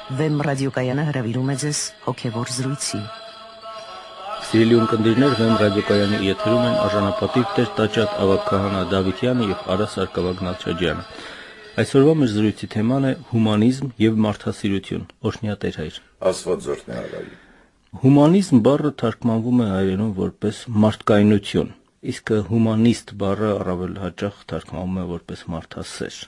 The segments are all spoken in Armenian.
Վեմ ռադիոկայանը հրավիրում է ձեզ հոգևոր զրույցի։ Սիրելի ունկնդիրներ, Վեմ ռադիոկայանի եթերում են արժանապատիվ Տեր Տաճատ Ավագ քահանա Դավիթյանը եւ Արա Սարգսակ Նալչաջյանը։ Այսօրվա մեր զրույցի թեման է հումանիզմ եւ մարդասիրություն։ Օրհնյա Տեր հայր։ Աստված օրհնի։ Հումանիզմ բառը թարգմանվում է հայերենում որպես մարդկայնություն, իսկ հումանիստ բառը առավել հաճախ թարգմանվում է որպես մարդասեր։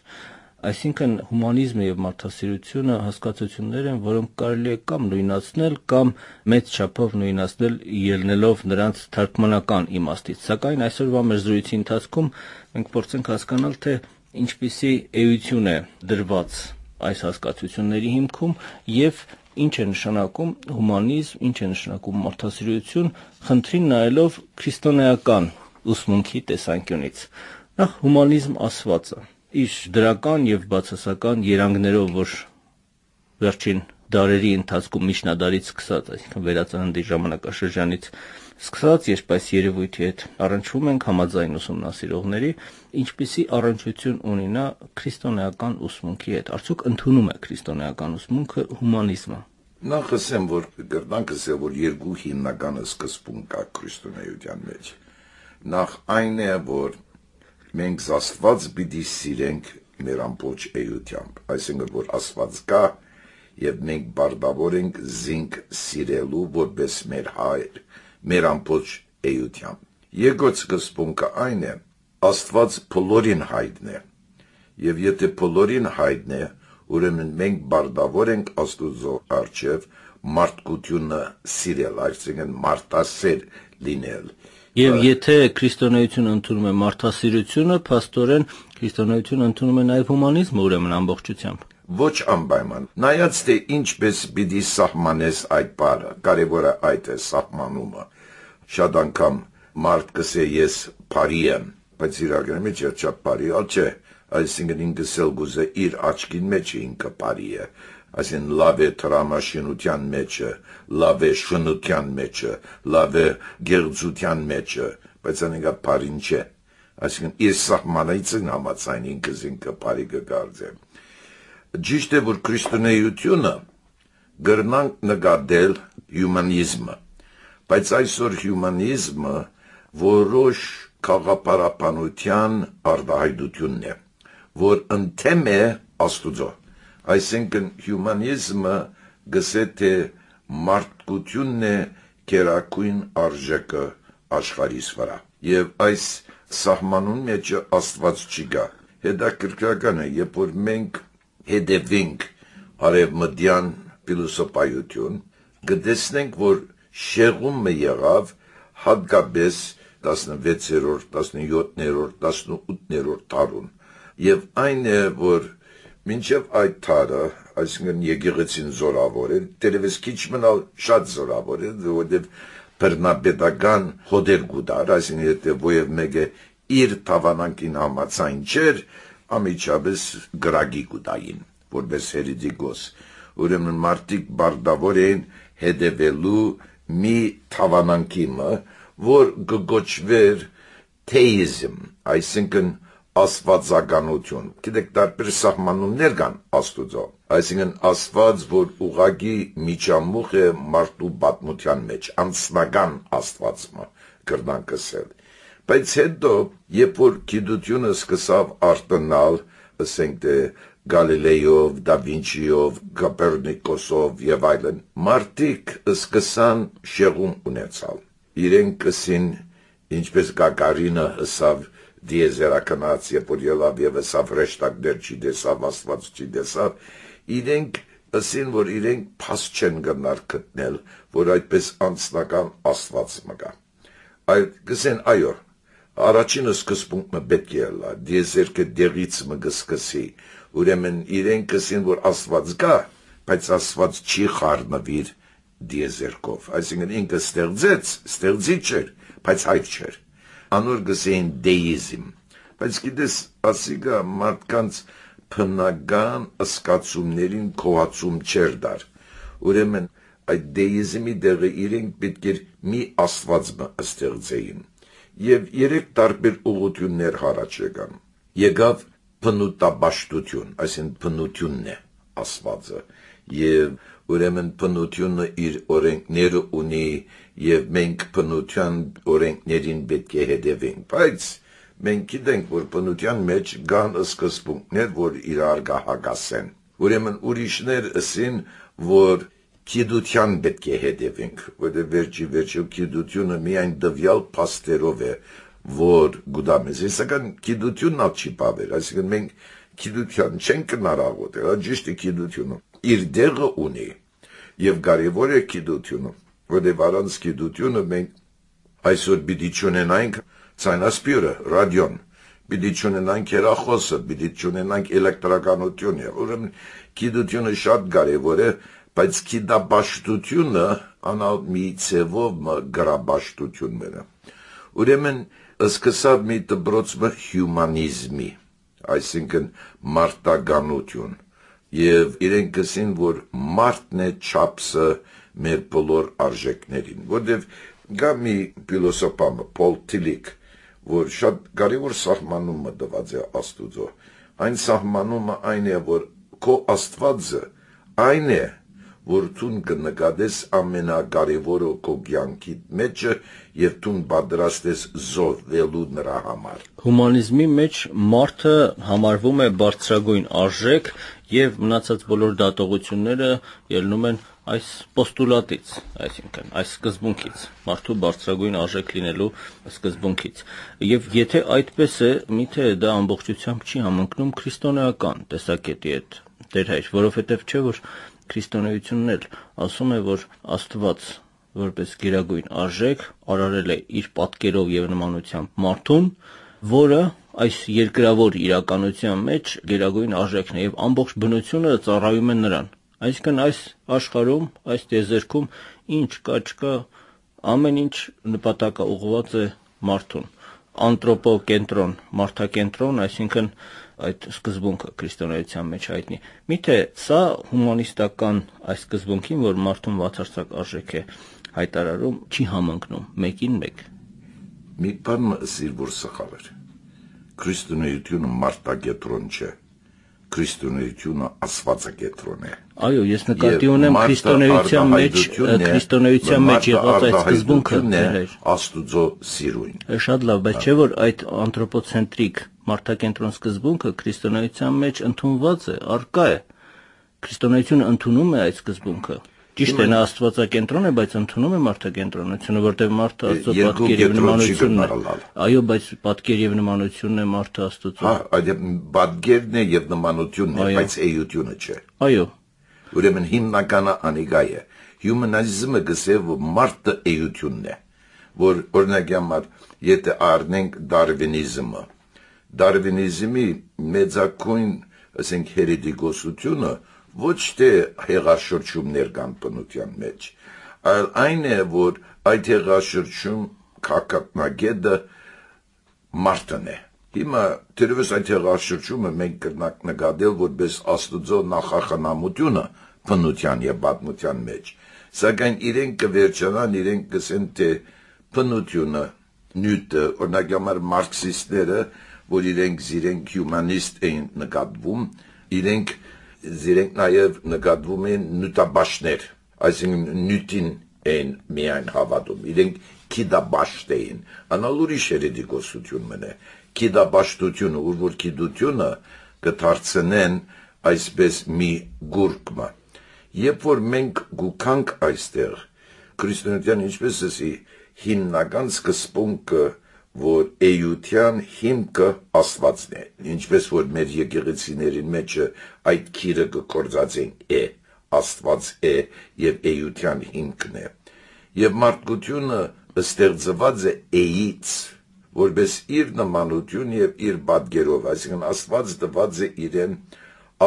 Այսինքն հումանիզմը եւ մարդասիրությունը հասկացություններ են, որոնք կարելի է կամ նույնացնել, կամ մեծ չափով նույնացնել ելնելով նրանց թարգմանական իմաստից։ Սակայն այսօրվա մեր զրույցի ընթացքում մենք փորձենք հասկանալ, թե ինչպիսի էություն է դրված այս հասկացությունների հիմքում եւ ինչ է նշանակում հումանիզմ, ինչ է նշանակում մարդասիրություն, խնդրին նայելով քրիստոնեական ուսմունքի տեսանկյունից։ Նախ հումանիզմ ասվածը իր դրական եւ բացասական երանգներով, որ վերջին դարերի ընթացքում միջնադարից սկսած, այսինքն վերածննդի ժամանակաշրջանից սկսած, երբ այս երևույթի հետ առնչվում ենք համաձայն ուսումնասիրողների, ինչպիսի առնչություն ունի նա քրիստոնեական ուսմունքի հետ։ Արդյոք ընդունում է քրիստոնեական ուսմունքը հումանիզմը։ Նախ ասեմ, որ գրնանքս է, որ երկու հիմնական սկզբունք կա քրիստոնեության մեջ։ Նախ այն է, որ մենք Աստված պիտի սիրենք մեր ամբողջ էությամբ, այսինքն որ Աստված կա եւ մենք բարդավոր ենք զինք սիրելու որպես մեր հայր, մեր ամբողջ էությամբ։ Երկրորդ սկզբունքը այն է, Աստված բոլորին հայրն է, եւ եթե բոլորին հայրն է, ուրեմն մենք բարդավոր ենք Աստուծո առջև մարդկությունը սիրել, այսինքն մարդասեր լինել։ Եվ եթե քրիստոնեությունը ընդունում է մարդասիրությունը, փաստորեն քրիստոնեությունը ընդունում է նաև հումանիզմը, ուրեմն ամբողջությամբ։ Ոչ անպայման։ Նայած թե ինչպես պիտի սահմանես այդ բառը, կարևորը այդ է սահմանումը։ Շատ անգամ մարդ կսե ես բարի եմ, բայց իրականում մեջ չափ բարի չէ, այսինքն ինքս էլ գուզե իր աչքին մեջ ինքը բարի է, այսինքն լավ է տրամաշինության մեջը, լավ է շնության մեջը, լավ է գեղձության մեջը, բայց անիկա բարին չէ, այսինքն իր սահմանից համաձայն ինքը բարի կգարձե։ Ճիշտ է, որ քրիստոնեությունը գրնանք նկատել հյումանիզմը, բայց այսօր հյումանիզմը որոշ քաղաքապարապանության արտահայտությունն է, որ ընդեմ է Աստուծո, այսինքն հյումանիզմը գսե թե մարդկությունն է գերակույն արժեքը աշխարհիս վրա, եւ այս սահմանուն մեջ Աստված չի գա։ Հետաքրքրական է, երբ որ մենք հետևենք արևմտյան փիլիսոփայություն, կտեսնենք, որ շեղումը եղավ հատկապես 16-րդ, 17-րդ, 18-րդ դարում, եւ այն է, որ մինչև այդ տարը, այսինքն եկեղեցին զորավոր էր, դերևս քիչ մնալ շատ զորավոր էր, որովհետեւ բռնապետական հոդեր գուտար, այսինքն եթե ոև մեկը իր թավանանքին համաձայն չէր, ամիջապես գրագի գուտային, որպես հերետիկոս։ Ուրեմն մարդիկ բարդավոր էին հետևելու մի թավանանքիմը, որ կգոչվեր թեիզմ, այսինքն աստվածականություն։ Գիտեք, տարբեր սահմանումներ կան Աստուծո, այսինքն Աստված, որ ուղղակի միջամուխ է մարդու պատմության մեջ, անձնական Աստվածը կրնանք ասել։ Բայց հետո, երբ որ գիտությունը սկսավ արտանալ, ասենք թե Գալիլեյով, Դա Վինչիով, Կոպեռնիկոսով եւ այլն, մարդիկ սկսան շեղում ունեցալ։ Իրենք կսին, ինչպես Գագարինը հսավ դիեզերականաց, երբ որ ելավ եւ հսավ ռեշտակներ չի դեսավ, Աստված չի դեսավ, իրենք ասին, որ իրենք փաստ չեն գնար գտնել, որ այդպես անձնական Աստված մգա։ Այդ գսեն այո, առաջինը սկզբունքը պետք է լա, դիեզերքը դեղից մգսկսի, ուրեմն իրենք ասին, որ Աստված կա, բայց Աստված չի խառնվիր դիեզերքով, այսինքն ինքը ստեղծիչ էր, բայց հայր չէր, անոր գսեին դեիզմ, բայց գիտես, ասիկա մարդկանց բնական սկացումներին քողացում չէր դար, ուրեմն այդ դեիզմի դեղը իրենք պետք էր մի Աստված ստեղծեին, եւ երեք տարբեր ուղղություններ հարաճ եկան, եկավ բնութաբաշխություն, այսինքն բնությունն է, Աստվածը եւ ուրեմն բնությունը իր օրենքները ունի եւ մենք բնության օրենքներին պետք է հետևենք բայց մենք գիտենք որ բնության մեջ կան սկզբունքներ որ իրար կհագասեն ուրեմն ուրիշներ ասին որ գիտության պետք է հետևենք որտեղ վերջի գիտությունը միայն դվյալ փաստերով է որ գուդամես իսկական գիտությունն չի բավեր այսինքն մենք գիտության չենք հնարավորել ճիշտ է գիտությունը իր դեղը ունի եւ կարեւոր է գիտությունը որտեղ առանց գիտությունը մենք այսօր պիտի չունենանք ցայնասպյուրը ռադիոն պիտի չունենանք հեռախոսը պիտի չունենանք էլեկտրականությունը ուրեմն գիտությունը շատ կարեւոր է բայց գիտաբաշխությունը անալ մի ցևով գրաբաշխություն մենը ուրեմն սկսավ մի դպրոցը հյումանիզմի այսինքն մարտականություն եւ իրենք գսին որ մարդն է չափսը մեր բոլոր արժեքներին որտեւ գա մի փիլոսոփա Պոլ Տիլիկ որ շատ կարևոր սահմանումը տված է Աստուծո այն սահմանումը այն է որ քո Աստվածը այն է որ դու կնկատես ամենակարևորը քո կյանքի մեջ եւ դու պատրաստ ես զոհվելու նրա համար Հումանիզմի մեջ մարդը համարվում է բարձրագույն արժեք եւ մնացած բոլոր դատողությունները ելնում են այս պոստուլատից այսինքն այս սկզբունքից մարդու բարձրագույն արժեք լինելու սկզբունքից եւ եթե այդպես է միթե դա ամբողջությամբ չի համընկնում քրիստոնեական տեսակետի հետ Տեր հայր որովհետեւ չէ որ Քրիստոնեությունն էլ ասում է, որ Աստված որպես գերագույն արժեք արարել է իր պատկերով եւ նմանությամբ մարդուն, որը այս երկրավոր իրականության մեջ գերագույն արժեքն է եւ ամբողջ բնությունը ծառայում է նրան։ Այսինքն այս աշխարհում, այս տիեզերքում ինչ կա, չկա, ամեն ինչ նպատակը ուղղված է մարդուն։ Անտրոպոկենտրոն, մարդակենտրոն, այսինքն այդ սկզբունքը քրիստոնեության մեջ հայտնի։ Միթե սա հումանիստական այս սկզբունքին, որ մարդուն բացարձակ արժեք է հայտարարում, չի համընկնում մեկին մեկ։ Մի բան ասիր որ սխալ է։ Քրիստոնեությունը մարդակենտրոն չէ։ Քրիստոնեությունը աստվածակենտրոն է։ Այո, ես նկատի ունեմ քրիստոնեության մեջ եղած այդ սկզբունքը Աստուծո սիրուն։ Շատ լավ, բայց չէ որ այդ անտրոպոցենտրիկ մարդակենտրոն սկզբունքը քրիստոնեության մեջ ընդունված է, արկա է։ Քրիստոնեությունը ընդունում է այդ սկզբունքը։ Ճիշտ է, նա աստվածակենտրոն է, բայց ընդունում է մարդակենտրոնությունը, որտեղ մարդը Աստծո պատկերի եւ նմանությունն է։ Այո, բայց պատկերի եւ նմանությունն է մարդը Աստծո։ Հա, այդ պատկերն է եւ նմանությունն է, բայց էությունը չէ։ Այո։ Ուրեմն հիմնականը անիգա է։ Հյումանիզմը գսե որ մարդը էությունն է, որ օրինակ համար եթե առնենք դարվինիզմը, դարվինիզմի մեծակույն, ասենք հերետիկոսությունը ոչ թե հեղաշրջումներ կան բնության մեջ, այլ այն է, որ այդ հեղաշրջում կակատնագետը մարդն է։ Հիմա դերևս այդ հեղաշրջումը մենք կրնանք նկատել որպես Աստուծո նախախնամությունը բնության եւ պատմության մեջ, սակայն իրենք կվերջանան, իրենք կսեն թե բնությունը նյութը, օրինակ համար մարքսիստները, որ իրենք զիրենք հյումանիստ էին նկատվում, իրենք նաեւ նկատվում են նյութաբաշխներ, այսինքն նյութին են միայն հավատում, իրենք գիտաբաշխ էին, անալուրի շերեդիկոսություն մնե, գիտաբաշխությունը, ուր որ գիտությունը կդարձնեն այսպես մի գուրկմը, երբ որ մենք գուքանք այստեղ, քրիստոնեության ինչպես ասի, հիմնական սկզբունքը որ էության հիմքը Աստվածն է, ինչպես որ մեր եկեղեցիներին մեջ այդ քիրը կկործածեն է, Աստված է եւ էության հիմքն է։ Եվ մարդկությունը ստեղծված է էից, որպես իր նմանություն եւ իր պատկերով, այսինքն Աստված տված է իրեն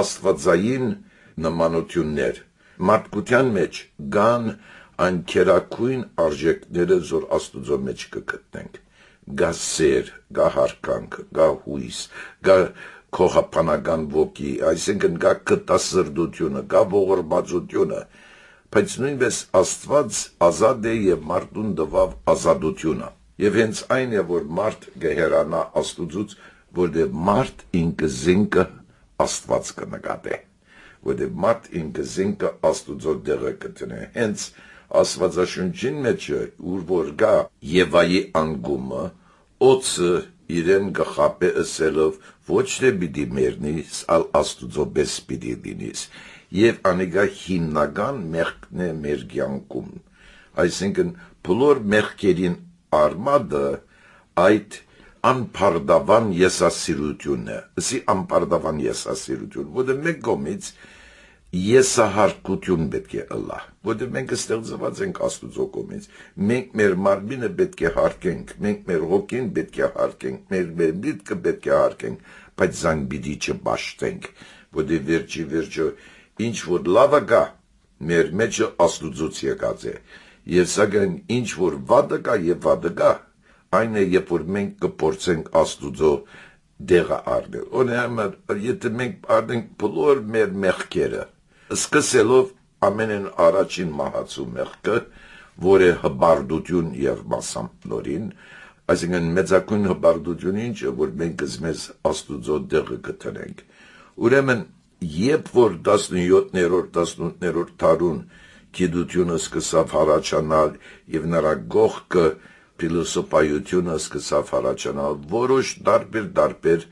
աստվածային նմանություններ։ Մարդկության մեջ կան այն քերակույն արժեքները, որ Աստուծո մեջ կգտնենք։ Գա սեր, գա հարկանք, գա հույս, գա քոխապանական ոգի, այսինքն գա կտասրդությունը, գա ողորմածությունը, բայց նույնպես Աստված ազատ է եւ մարդուն տվավ ազատությունը։ Եվ հենց այն է, որ մարդ գեհերանա Աստուծուց, որտեղ մարդ ինքը զինքը Աստված կնկատե։ որտեղ մարդ ինքը զինքը Աստուծո դերը կտնե։ Հենց Աստվածաշունչին մեջ ուր որ գա Եվայի անգումը, օծը իրեն գխապե ասելով ոչ թե պիտի մեռնիս, այլ Աստուծո պես պիտի լինիս։ Եվ անիկա հիմնական մեղքն է մեր կյանքում։ Այսինքն բոլոր մեղքերին արմատը այդ անփարդավան եսասիրությունն է։ Ասի անփարդավան եսասիրություն, որը մեկ կողմից եսահարկություն պետք է ըլլա, որը մենք ստեղծված ենք Աստուծո կողմից։ Մենք մեր մարմինը պետք է հարգենք, մենք մեր հոգին պետք է հարգենք, մեր միտքը պետք է հարգենք, բայց զան պիտի չբաշխենք, որը վերջը ինչ որ լավը կա, մեր մեջը Աստուծոց եկած է, եւ սակայն ինչ որ վատը կա եւ վատը կա, այն է երբ որ մենք կփորձենք Աստուծո դեղը առնել։ Օրինակ, եթե մենք առնենք բոլոր մեր մեղքերը, սկսելով ամենեն առաջին մահացու մեղքը, որը հբարդություն եւ մասամնորին, այսինքն մեծակույն հբարդություն ինչը, որ մենք մեզ Աստուծո դեղը կտնենք։ Ուրեմն, երբ որ 17-րդ, 18-րդ դարուն գիտությունը սկսավ հառաչանալ եւ նրա գողքը փիլիսոփայությունը սկսավ հառաչանալ, որոշ դարբեր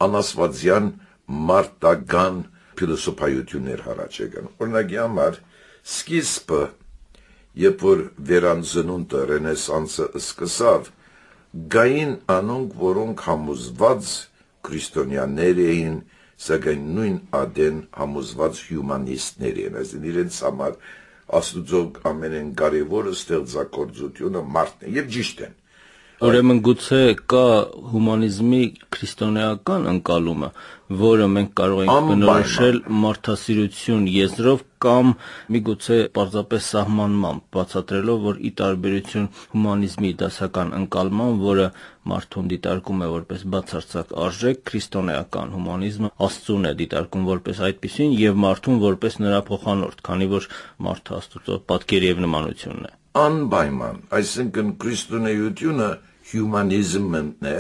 անասվածյան մարտական փիլիսոփայություններ հառաչ եկան։ Օրինակի համար սկիզբը, երբ որ վերանձնունդը ռենեսանսը սկսավ, գային անոնք, որոնք համոզված քրիստոնյաներ էին, սակայն նույն ադեն համոզված հյումանիստներ են, այսինքն իրենց համար Աստուծո ամենեն կարևորը ստեղծագործությունը մարդն է եւ ճիշտ են։ Ուրեմն գուցե կա հումանիզմի քրիստոնեական ընկալումը, որը մենք կարող ենք բնորոշել մարդասիրություն եզրով կամ միգուցե պարզապես սահմանմամբ, բացատրելով, որ ի տարբերություն հումանիզմի դասական ընկալման, որը մարդուն դիտարկում է որպես բացարձակ արժեք, քրիստոնեական հումանիզմը Աստծուն է դիտարկում որպես այդպիսին եւ մարդուն որպես նրա փոխանորդ, քանի որ մարդը Աստծո պատկերի եւ նմանությունն է։ Անպայման, այսինքն քրիստոնեությունը հյումանիզմն է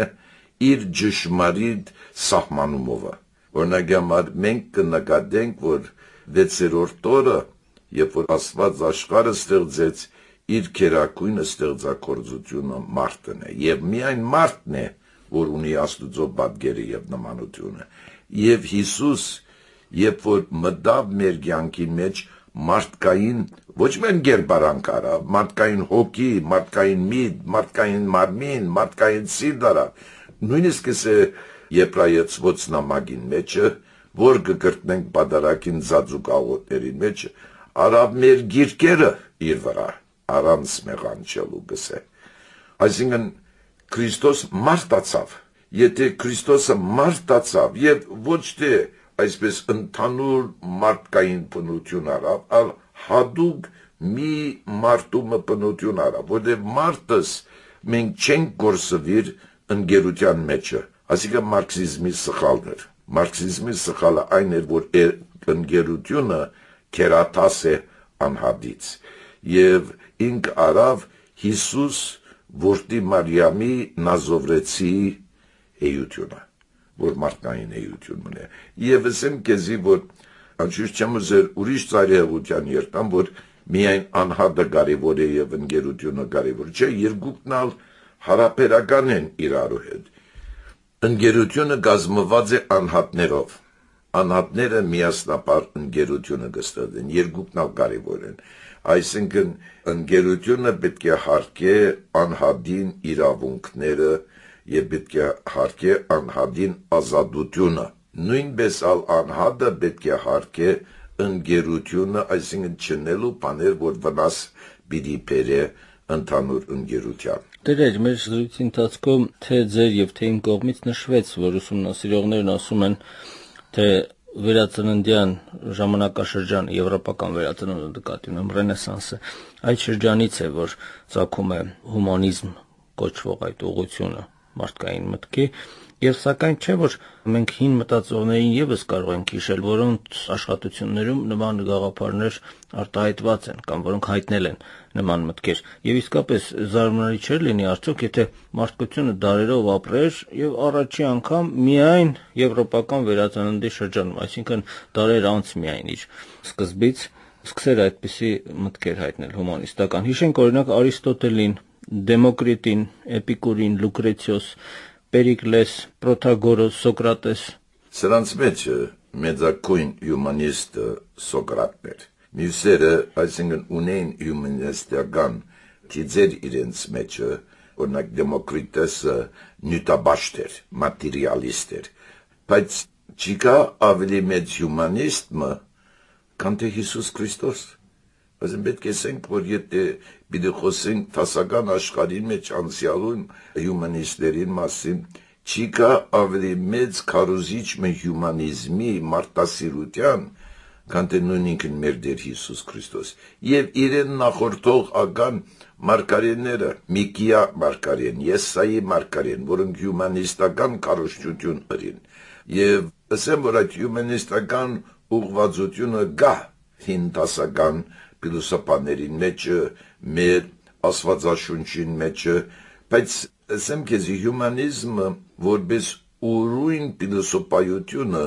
իր ճշմարիտ սահմանումով։ Օրինակ համար մենք կնկատենք, որ 6-րդ օրը, երբ որ Աստված աշխարհը ստեղծեց, իր քերակույն ստեղծագործությունը մարդն է, եւ միայն մարդն է, որ ունի Աստուծո պատկերը եւ նմանությունը։ Եվ Հիսուս, երբ որ մտավ մեր կյանքի մեջ, մարդկային ոչ միայն գերբարանք արավ, մարդկային հոգի, մարդկային միտ, մարդկային մարմին, մարդկային սիրտ, նույնիսկ Եբրայեցված նամակին մեջը, որ կգրտնենք պատարագին ծածուկաղոտների մեջ, արավ մեր գիրկերը իր վրա, առանց մեղանչելու գսե։ Այսինքն Քրիստոս մարդացավ, եթե Քրիստոսը մարդացավ եւ ոչ թե այսպես ընդհանուր մարդկային բնություն արավ, այլ հատուկ մի մարդու բնություն արավ, որտեղ մարդս մենք չենք գործվիր ընկերության մեջը, այսինքն մարքսիզմի սխալն էր։ Մարքսիզմի սխալը այն էր, որ ընկերությունը քերատաս է անհատից, եւ ինք արավ Հիսուս որդի Մարիամի Նազովրեցի էությունը, որ մարդկային էություն մնե։ Եվ ասեմ քեզի, որ անշուշտ չեմ ուզեր ուրիշ ծայրահեղության երտամ, որ միայն անհատը կարևոր է եւ ընկերությունը կարևոր չէ, երկուքն ալ հարաբերական են իրարու հետ։ Ընկերությունը կազմված է անհատներով։ Անհատները միասնապար ընկերությունը կստեղծեն, երկուքն ալ կարևոր են։ Այսինքն ընկերությունը պետք է հարգե անհատին իրավունքները եւ պետք է հարգե անհատին ազատությունը։ Նույնպես ալ անհատը պետք է հարգե ընկերությունը, այսինքն չնելու բաներ, որ վնաս պիտի բերե ընդհանուր ընկերության։ Դերեր, մեր զրույցի ընթացքում թե ձեր եւ թե իմ կողմից նշվեց, որ ուսումնասիրողներն ասում են, թե վերածննդյան ժամանակաշրջան, եվրոպական վերածնունդը նկատի ունեմ, ռենեսանսը, այդ շրջանից է, որ ծագում է հումանիզմ կոչվող այդ ուղղությունը մարդկային մտքի, Եվ սակայն չէ, որ մենք հին մտածողներին եւս կարող ենք հիշել, որոնց աշխատություններում նման գաղափարներ արտահայտված են կամ որոնք հայտնել են նման մտքեր։ Եվ իսկապես զարմանալի չէր լինի արդյոք, եթե մարդկությունը դարերով ապրեր եւ առաջի անգամ միայն եվրոպական վերածննդի շրջանում, այսինքն դարեր անց միայն իր սկզբից սկսեր այդպիսի մտքեր հայտնել հումանիստական։ Հիշենք օրինակ Արիստոտելին, Դեմոկրիտին, Էպիկուրին, Լուկրեցիոս, Պերիկլես, Պրոթագորոս, Սոկրատես։ Սրանց մեջ մեծակույն հյումանիստը Սոկրատն էր։ Մյուսերը, այսինքն ունեն հյումանիստական գիծեր իրենց մեջ, օրինակ Դեմոկրիտեսը նյութաբաշտ էր, մատերիալիստ էր, բայց չկա ավելի մեծ հյումանիստը, քան թե Հիսուս Քրիստոս։ Այսինքն պետք է ասենք, որ եթե պիտի խոսենք տասական աշխարհի մեջ անցյալում հյումանիստերին մասին, չկա ավելի մեծ քարոզիչ հյումանիզմի մարդասիրության, քան թե նույնինքն մեր Տեր Հիսուս Քրիստոս։ Եվ իրեն նախորդող ական մարգարեները, Միկիա մարգարեն, Եսայի մարգարեն, որոնք հյումանիստական քարոզչություն ունեն։ Եվ ասեմ, որ այդ հյումանիստական ուղղվածությունը գա հին տասական փիլիսոփաներին մեջ, մեր աստվածաշունչին մեջ, բայց ասեմ քեզ հյումանիզմը որպես ուրույն փիլիսոփայությունը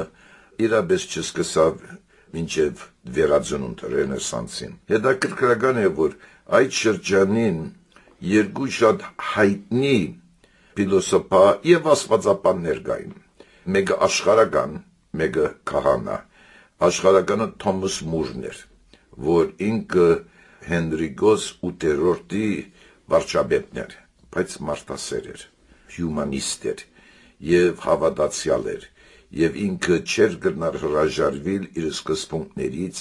իրապես չսկսավ մինչև վերածնունդ ռենեսանսին։ Հետաքրքրական է, որ այդ շրջանին երկու շատ հայտնի փիլիսոփա եւ աստվածապաններ կային։ Մեկը աշխարհական, մեկը քահանա։ Աշխարհականը Թոմաս Մուրն էր, որ ինքը Հենրիկոս 8-րդի վարչապետն էր, բայց մարդասեր էր, հյումանիստ էր եւ հավատացյալ էր, եւ ինքը չէր գնար հրաժարվել իր սկզբունքներից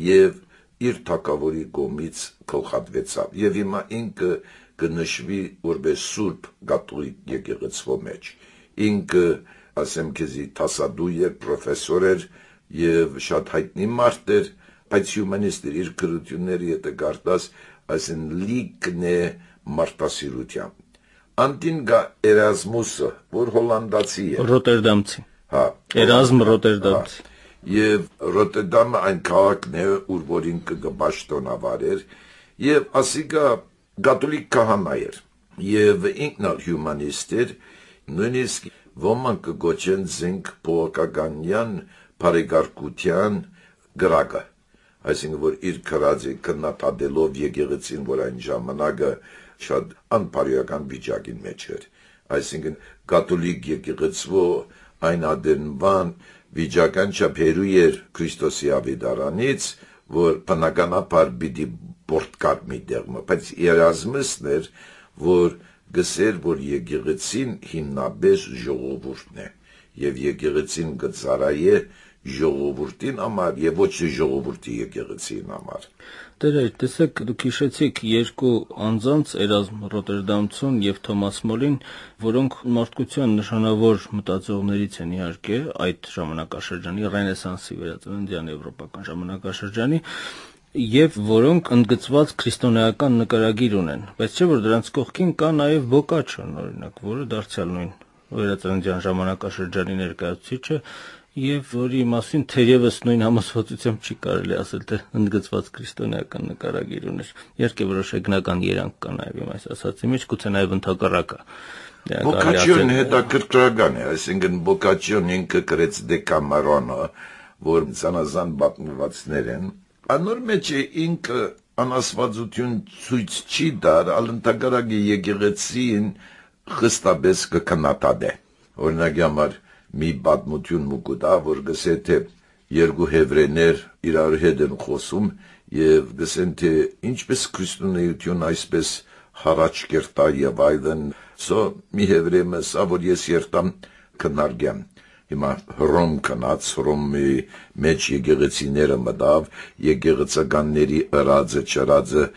եւ իր թակավորի կողմից գլխատվեցավ եւ հիմա ինքը կնշվի որպես սուրբ կաթոլիկ եկեղեցու մեջ։ Ինքը ասեմ քեզի տասադու էր, պրոֆեսոր էր եւ շատ հայտնի մարդ էր, բայց հյումանիստ էր, իր գրությունները եթե գարտաս, այսինքն լիքն է մարդասիրությամբ։ Անտին գա Էրազմուսը, որ հոլանդացի է, Ռոտերդամցի։ հա, Էրազմ Ռոտերդամցի։ Եվ Ռոտերդամը այն քաղաքն է, ուր որ ինքը գբաշտոնավար էր, եւ ասիկա կաթոլիկ քահանա էր, եւ ինքն էլ հյումանիստ էր, նույնիսկ ոմանք կգոչեն զենք փողոքականյան բարեկարգության գրակը, այսինքն որ իր քրածի կնատադելով եկեղեցին, որ այն ժամանակը շատ անպարյական վիճակին մեջ էր, այսինքն կաթոլիկ եկեղեցու այն ադենվան վիճական չափերու էր Քրիստոսի ավետարանից, որ բնականաբար պիտի պորտկար մի դեղմը, բայց Էրազմուսն էր, որ գսեր, որ եկեղեցին հիմնապես ժողովուրդն է, եւ եկեղեցին գծարայե ժողովրդին համար եւ ոչ թե ժողովրդի եկեղեցին համար։ Դեր տեսեք, դուք հիշեցիք երկու անձանց Էրազմ Ռոտերդամցուն եւ Թոմաս Մորին, որոնք մարդկության նշանավոր մտածողներից են իհարկե այդ ժամանակաշրջանի ռենեսանսի վերածննդյան եվրոպական ժամանակաշրջանի եւ որոնք ընդգծված քրիստոնեական նկարագիր ունեն, բայց չէ որ դրանց կողքին կա նաեւ Բոկաչոն օրինակ, որը դարձյալ նույն վերածննդյան ժամանակաշրջանի ներկայացուցիչը եւ որի մասին թերևս նույն համոզվածությամբ չի կարելի ասել, թե ընդգծված քրիստոնեական նկարագիր ուներ։ Իհարկե որոշ հեգնական երանգ կա նաեւ իմ այս ասացի մեջ, գուցե նաեւ ընդհակառակը։ Բոկաչիոն հետաքրքրական է, այսինքն Բոկաչիոն ինքը գրեց Դեկամարոնը, որ ցանազան պատմվածքներ են։ Անոր մեջ ինքը անասվածություն ցույց չի դար, ալընտակարագի եկեղեցին խստաբես կքննադե։ Օրինակ համար մի պատմություն մուկուտա, որ գսե թե երկու հևրեներ իրար հետ են խոսում եւ գսեն թե ինչպես քրիստոնեություն այսպես հարաճ կերտա եւ այլն, սո մի հևրեմը սա որ ես երտամ քննարկեմ։ Հիմա Հռոմ կնաց, Հռոմի մեջ եկեղեցիները մտավ, եկեղեցականների ըրածը, չրածը,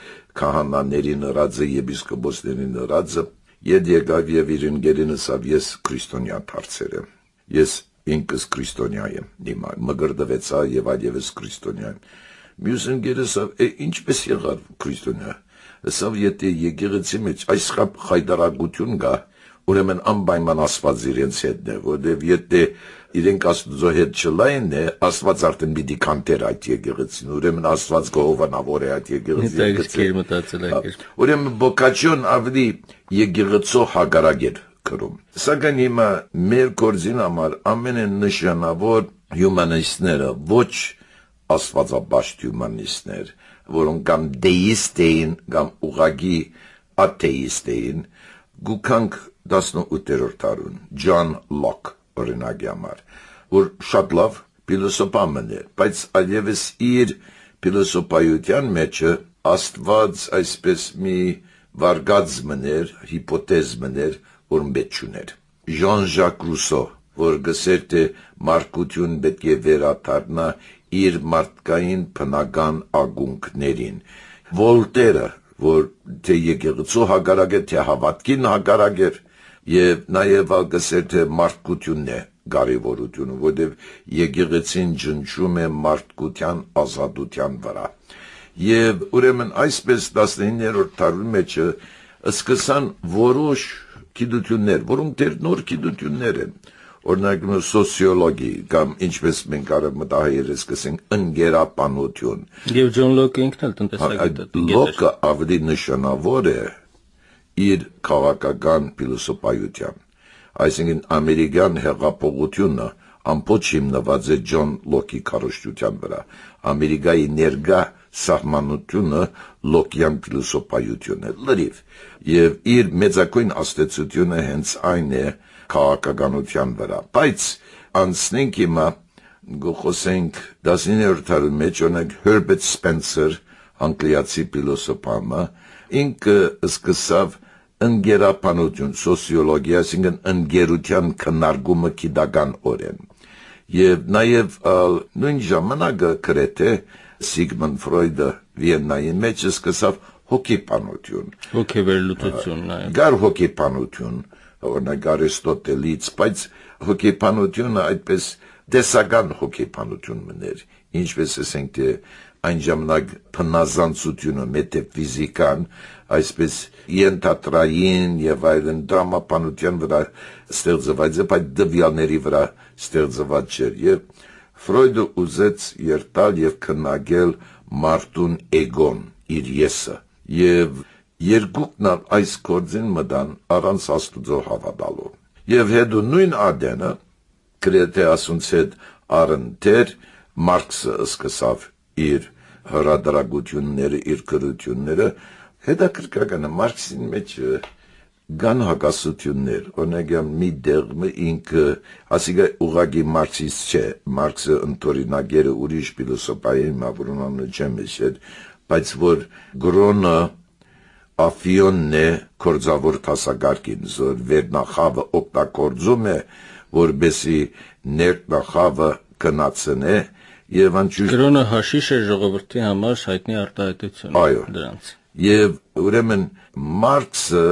քահանաներին ըրածը, եպիսկոպոսներին ըրածը, եդ եկավ եւ իր ընկերինս ավ ես քրիստոնյա դարձել եմ։ Ես ինքս քրիստոնյա եմ, հիմա մգրդվեցա եւ այլևս քրիստոնյա եմ։ Մյուս ընկերս ինչպես եղավ քրիստոնյա։ Սա եթե եկեղեցի մեջ այս խայդարագություն կա, ուրեմն անպայման Աստված իրենց հետն է, որտեղ եթե իրենք Աստծո հետ չլային է, Աստված արդեն պիտի կանտեր այդ եկեղեցին, ուրեմն Աստված գովանավոր է այդ եկեղեցին։ Ուրեմն Բոկաչիոն ավելի եկեղեցու հագարակ էր կրում։ Սակայն հիմա մեր գործին համար ամենանշանավոր հյումանիստները ոչ աստվածաբաշտ հյումանիստներ, որոնք կամ դեիստ էին, կամ ուղղակի աթեիստ էին, գուքանք 18-րդ դարուն Ջոն Լոկ օրինակի համար, որ շատ լավ փիլիսոփան էր, բայց այլևս իր փիլիսոփայության մեջը Աստված այսպես մի վարգած մներ, հիպոթեզ մներ, որ մեծ չուներ։ Ժան-Ժակ Ռուսո, որ գսեր թե մարդկություն պետք է վերադառնա իր մարդկային բնական ագունքներին։ Վոլտերը, որ թե եկեղեցու հագարակ է, թե հավատքին հագարակ էր, եւ նաեւ գսեր թե մարդկությունն է կարևորությունը, որտեղ եկեղեցին ջնջում է մարդկության ազատության վրա։ Եվ ուրեմն այսպես 19-րդ դարի մեջ սկսան որոշ գիտություններ, որոնք դեռ նոր գիտություններ են, օրինակ սոցիոլոգի կամ ինչպես մենք արab մտահայերս կսենք ընկերապանություն։ Եվ Ջոն Լոկը ինքն էլ տնտեսագետ է։ Լոկը ավելի նշանավոր է իր քաղաքական փիլիսոփայության, այսինքն ամերիկյան հեղափոխությունը ամբողջ հիմնված է Ջոն Լոկի քարոզչության վրա։ Ամերիկայի ներկա սահմանությունը Լոկյան փիլիսոփայությունն է լրիվ, եւ իր մեծակույն աստեցությունը հենց այն է քաղաքականության վրա։ Բայց անցնենք հիմա գոխոսենք 19-րդ դարի մեջ օրինակ Herbert Spencer, անգլիացի փիլիսոփա, ինքը սկսավ ընկերապանություն, սոցիոլոգիա, այսինքն ընկերության քննարկումը գիտական օրեն։ Եվ նաև նույն ժամանակը գրեթե Սիգմունդ Ֆրոյդը Վիեննայի մեջ սկսավ հոգեբանություն։ Հոգեվերլուծություն նաև։ Գար հոգեբանություն, օրինակ Արիստոտելից, բայց հոգեբանությունը այդպես տեսական հոգեբանություն մներ, ինչպես ասենք թե այն ժամանակ փնազանցությունը, մետաֆիզիկան, այսպես ենթատրային եւ այլն դրամապանության վրա ստեղծված է, բայց դվյալների վրա ստեղծված չէր։ Եվ Ֆրոյդը ուզեց երթալ եւ քննարկել մարդուն էգոն, իր եսը, եւ երկուքն այս գործին մտան առանց Աստծո հավատալու։ Եվ հետո նույն ադենը գրեթե ասունց հետ առընթեր Մարքսը սկսավ իր հրադարագությունները, իր գրությունները, հետաքրքրական է Մարքսին մեջ կան հակասություններ, օրինակ մի դեղը ինքը ասիկա ուղղակի մարքսիստ չէ, Մարքսը ընդօրինակեր է ուրիշ փիլիսոփայի մավորոնանը չեմ հիշել, բայց որ գրոնը Աֆիոնն է կորձավոր տասագարկին, զոր վերնախավը օգտագործում է, որբեսի ներնախավը կնացնե եւ անչուշ գրոնը հաշիշ է ժողովրդի համար հայտնի արտահայտություն դրանց։ Եվ ուրեմն Մարքսը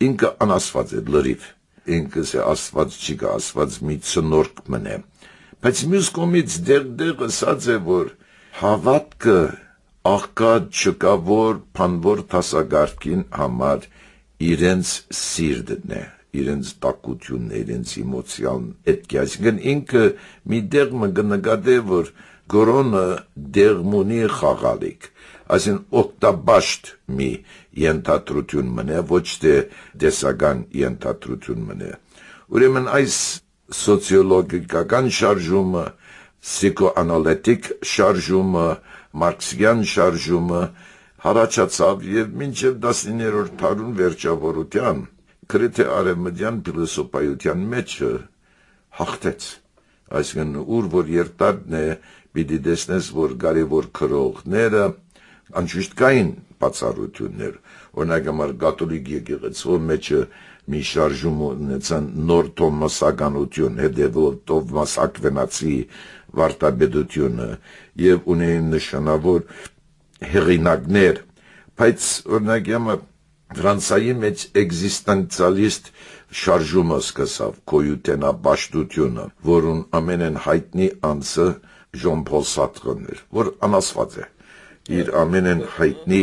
ինքը անաստված է լրիվ, ինքը աստված չի կա, աստված մի ցնորք մնե, բայց մյուս կողմից դեղ ասած է, որ հավատքը աղքատ չկա, որ բանվոր տասագարկին համար իրենց սիրտն է, իրենց տակությունն է, իրենց էմոցիան պետք է, այսինքն ինքը մի դեղ կնկատե, որ գրոնը դեղմունի խաղալիք, այսինքն օգտաբաշտ մի ենթադրություն մնե, ոչ թե դեսական ենթադրություն մնե։ Ուրեմն այս սոցիոլոգիական շարժումը, պսիխոանալիտիկ շարժումը, մարքսյան շարժումը հարաճացավ եւ մինչեւ 19-րդ դարուն վերջավորության գրեթե արևմտյան փիլիսոփայության մեջ հաղթեց։ Այսինքն ուր որ երթարն է, պիտի տեսնես, որ կարևոր քրողները անշուշտ կային բացառություններ, օրինակ համար կաթոլիկ եկեղեցու մեջ մի շարժում ունեցան նոր թոմասականություն, հետևելով Թովմաս Ակվինացի վարդապետությունը եւ ունեին նշանավոր հեղինակներ, բայց օրինակ համար Ֆրանսիայի մեջ էգզիստենցիալիստ շարժումը սկսավ, գոյութենաբաշխությունը, որուն ամենեն հայտնի անձը Ժան Պոլ Սարտրն էր, որ անասված է։ Իր ամենեն հայտնի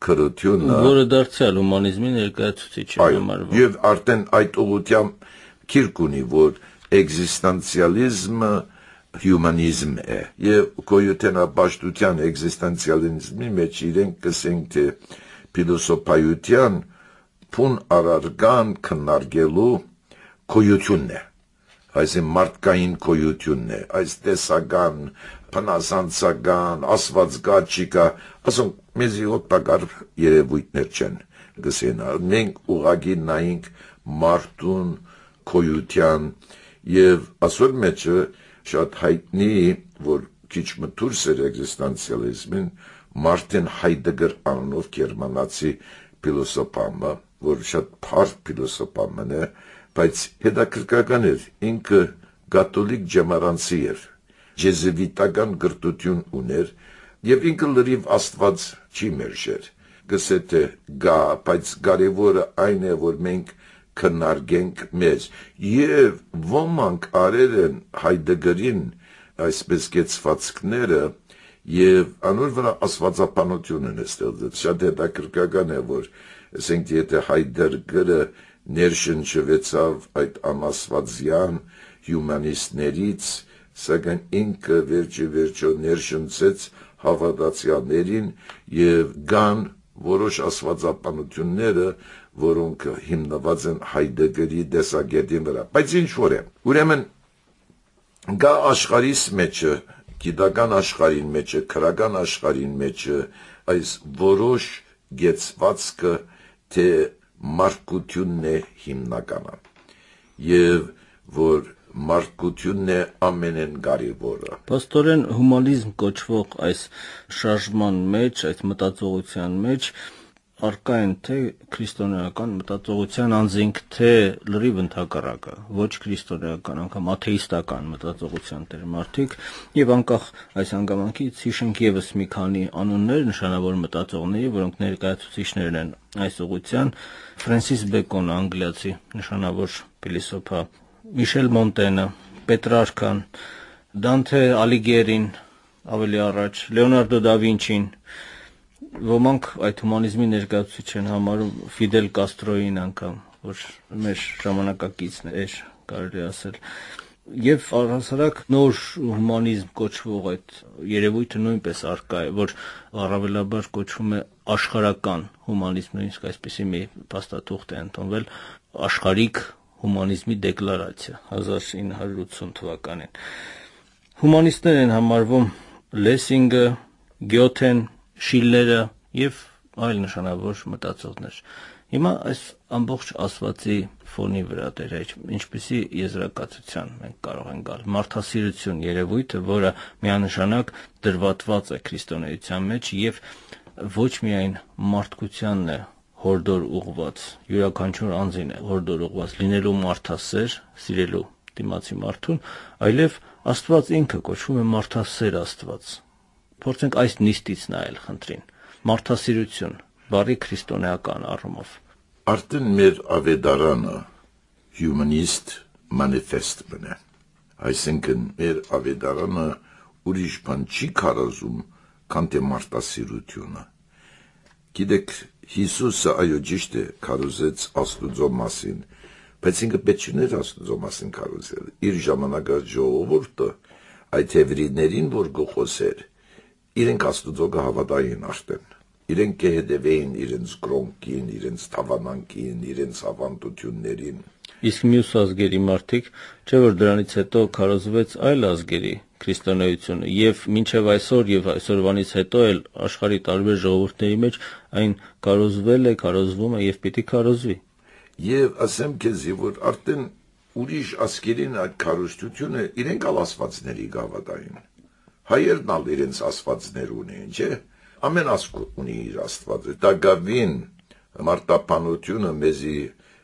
քրությունը, որը դարձյալ հումանիզմի ներկայացուցիչ է համարվում։ Եվ արդեն այդ ուղղությամբ քիրք ունի, որ էգզիստենցիալիզմը հյումանիզմ է, եւ գոյութենապաշտության էգզիստենցիալիզմի մեջ իրենք կսենք թե փիլիսոփայության փուն առարգան քննարկելու գոյությունն է, այսինքն մարդկային գոյությունն է, այս տեսական, փնասանցական, աստվածգաչիկա, ասենք մեզի օգտակար երևույթներ չեն գսենա, մենք ուղղակի նայենք մարդուն գոյության եւ ասոր մեջը շատ հայտնի, որ քիչ մտուրս էր էգզիստենցիալիզմին, Մարտին Հայդեգեր անունով գերմանացի փիլիսոփամը, որ շատ փառ փիլիսոփամն է, բայց հետաքրքրական էր, ինքը կաթոլիկ ջամարանցի էր, ջեզվիտական գրտություն ուներ, եւ ինքը լրիվ աստված չի մերժեր, գսե թե գա, բայց կարևորը այն է, որ մենք քննարկենք մեզ, եւ ոմանք արել են Հայդեգերին այսպես կեցվածքները, եւ անոր վրա աստվածապանություն են ստեղծել, շատ հետաքրքրական է, որ ասենք եթե Հայդեգերը ներշնչվեցավ այդ անաստվածյան հյումանիստներից, սակայն ինքը վերջո ներշնչեց հավատացյալներին եւ կան որոշ աստվածապանությունները, որոնք հիմնված են Հայդեգերի տեսակետին վրա, բայց ինչ որ է, ուրեմն գա աշխարհիս մեջը, գիտական աշխարհին մեջը, քրական աշխարհին մեջը այս որոշ գեցվածքը թե մարդկությունն է հիմնականը եւ որ մարդկությունն է ամենեն կարևորը։ Պաստորեն հումանիզմ կոչվող այս շարժման մեջ, այս մտածողության մեջ արկա են թե քրիստոնեական մտածողության անձինք, թե լրիվ ընդհակառակը, ոչ քրիստոնեական, անգամ աթեիստական մտածողության տեր մարդիկ, եւ անկախ այս հանգամանքից հիշենք եւս մի քանի անուններ նշանավոր մտածողների, որոնք ներկայացուցիչներն են այս ուղղության, Ֆրանսիս Բեկոնը, անգլիացի նշանավոր փիլիսոփա, Միշել Մոնտենը, Պետրարկան, Դանթե Ալիգերին, ավելի առաջ Լեոնարդո դա Վինչին, ոմանք այդ հումանիզմի ներկայացուցիչ են համարում Ֆիդել Կաստրոին անգամ, որ մեր ժամանակակիցն էր, կարելի ասել, եւ առհասարակ նոր հումանիզմ կոչվող այդ երևույթը նույնպես արկա է, որ առավելաբար կոչվում է աշխարհական հումանիզմ, նույնիսկ այսպեսի մի փաստաթուղթ է ընդունվել աշխարհիկ հումանիզմի դեկլարացիա 1980 թվականին։ Հումանիստներ են համարվում Լեսինգը, Գյոթեն, Շիլլերը եւ այլ նշանավոր մտածողներ։ Հիմա այս ամբողջ ասվածի ֆոնի վրա դեր ինչպիսի եզրակացության մենք կարող ենք գալ մարդասիրություն երևույթը, որը միանշանակ դրվատված է քրիստոնեության մեջ եւ ոչ միայն մարդկությանն է հորդոր ուղված, յուրաքանչյուր անձին է հորդոր ուղված լինելու մարդասեր, սիրելու դիմացի մարդուն, այլև Աստված ինքը կոչվում է մարդասեր Աստված։ Փորձենք այս նիստից նայել, խնդրին։ Մարդասիրություն, բառի քրիստոնեական առումով։ Արդեն մեր ավետարանը humanist manifest-ն է։ Այսինքն մեր ավետարանը ուրիշ բան չի քարոզում, քան թե մարդասիրությունը։ Գիտեք, Հիսուսը այո ճիշտ է քարոզեց Աստուծո մասին, բայց ինքը պետք չէր Աստուծո մասին քարոզել։ Իր ժամանակը ժողովուրդը այդ հեվրիներին, որ գոխոսեր, իրենք Աստուծո կհավատային արդեն։ Իրենք կհետևեին իրենց կրոնքին, իրենց թավանանքին, իրենց ավանդություններին։ Իսկ մյուս ազգերի մարդիկ, չէ՞ որ դրանից հետո քարոզվեց այլ ազգերի քրիստոնեությունը եւ մինչեւ այսօր եւ այսօրվանից հետո էլ աշխարհի տարբեր ժողովուրդների մեջ այն քարոզվել է, քարոզվում է եւ պիտի քարոզվի։ Եվ ասեմ քեզի, որ արդեն ուրիշ ազգերին այդ քարոզությունը իրենք աստվածների գավադային։ Հայերն ալ իրենց աստվածներ ունեն, չէ՞։ Ամեն ազգ ունի իր աստվածը։ Դակավին մարտապանությունը մեզի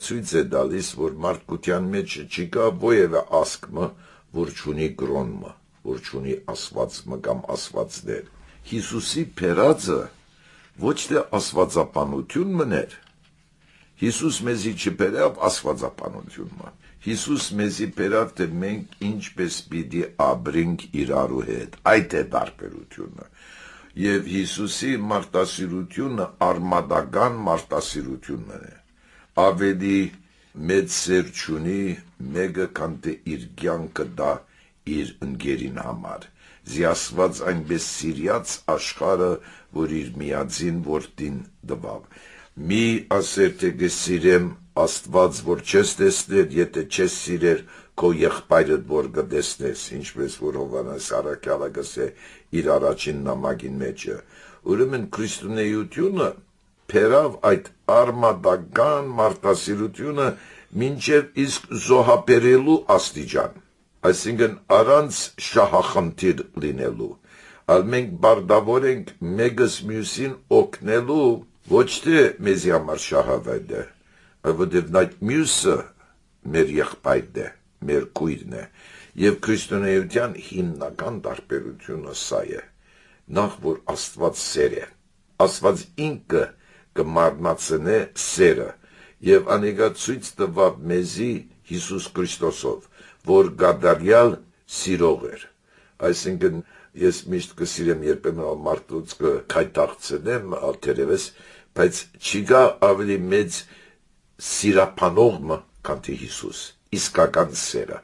ցույց է տալիս, որ մարդկության մեջ չկա ովևէ ազգը, որ չունի կրոնը, որ չունի աստվածը կամ աստվածներ։ Հիսուսի փերածը ոչ թե աստվածապանություն մներ։ Հիսուս մեզի չբերավ աստվածապանությունը։ Հիսուս մեզի բերավ թե մենք ինչպես պիտի ապրենք իրարու հետ։ Այդ է տարբերությունը։ Եվ Հիսուսի մարտասիրությունը արմատական մարտասիրությունն է։ Ավելի մեծ սեր չունի մեկը, քան թե իր կյանքը դա իր ընկերին համար։ Զիասված այնպես սիրած աշխարհը, որ իր միածին որդին տվավ։ Մի ասեր թե կսիրեմ Աստված, որ չես տեսներ, եթե չես սիրեր քո եղբայրդ, որ կտեսնես, ինչպես որ Հովհաննես առաքյալը գսե իր առաջին նամակին մեջը։ Ուրեմն քրիստոնեությունը փերավ այդ արմատական մարտասիրությունը մինչև իսկ զոհաբերելու աստիճան, այսինքն առանց շահախնդիր լինելու, այլ մենք բարդավոր ենք մեկս մյուսին օգնելու, ոչ թե մեզի համար շահավետ է, որովհետև այդ մյուսը մեր եղբայրն է, մեր քույրն է, եւ քրիստոնեության հիմնական տարբերությունը սա է, նախ որ Աստված սեր է, Աստված ինքը կմարմնացնե սերը, եւ անիկա ցույց տվավ մեզի Հիսուս Քրիստոսով, որ գադարյալ սիրող էր, այսինքն ես միշտ կսիրեմ երբեմն մարդուց կքայթաղցնեմ ալթերևս, բայց չի գա ավելի մեծ սիրապանողը, քան թե Հիսուս, իսկական սերը,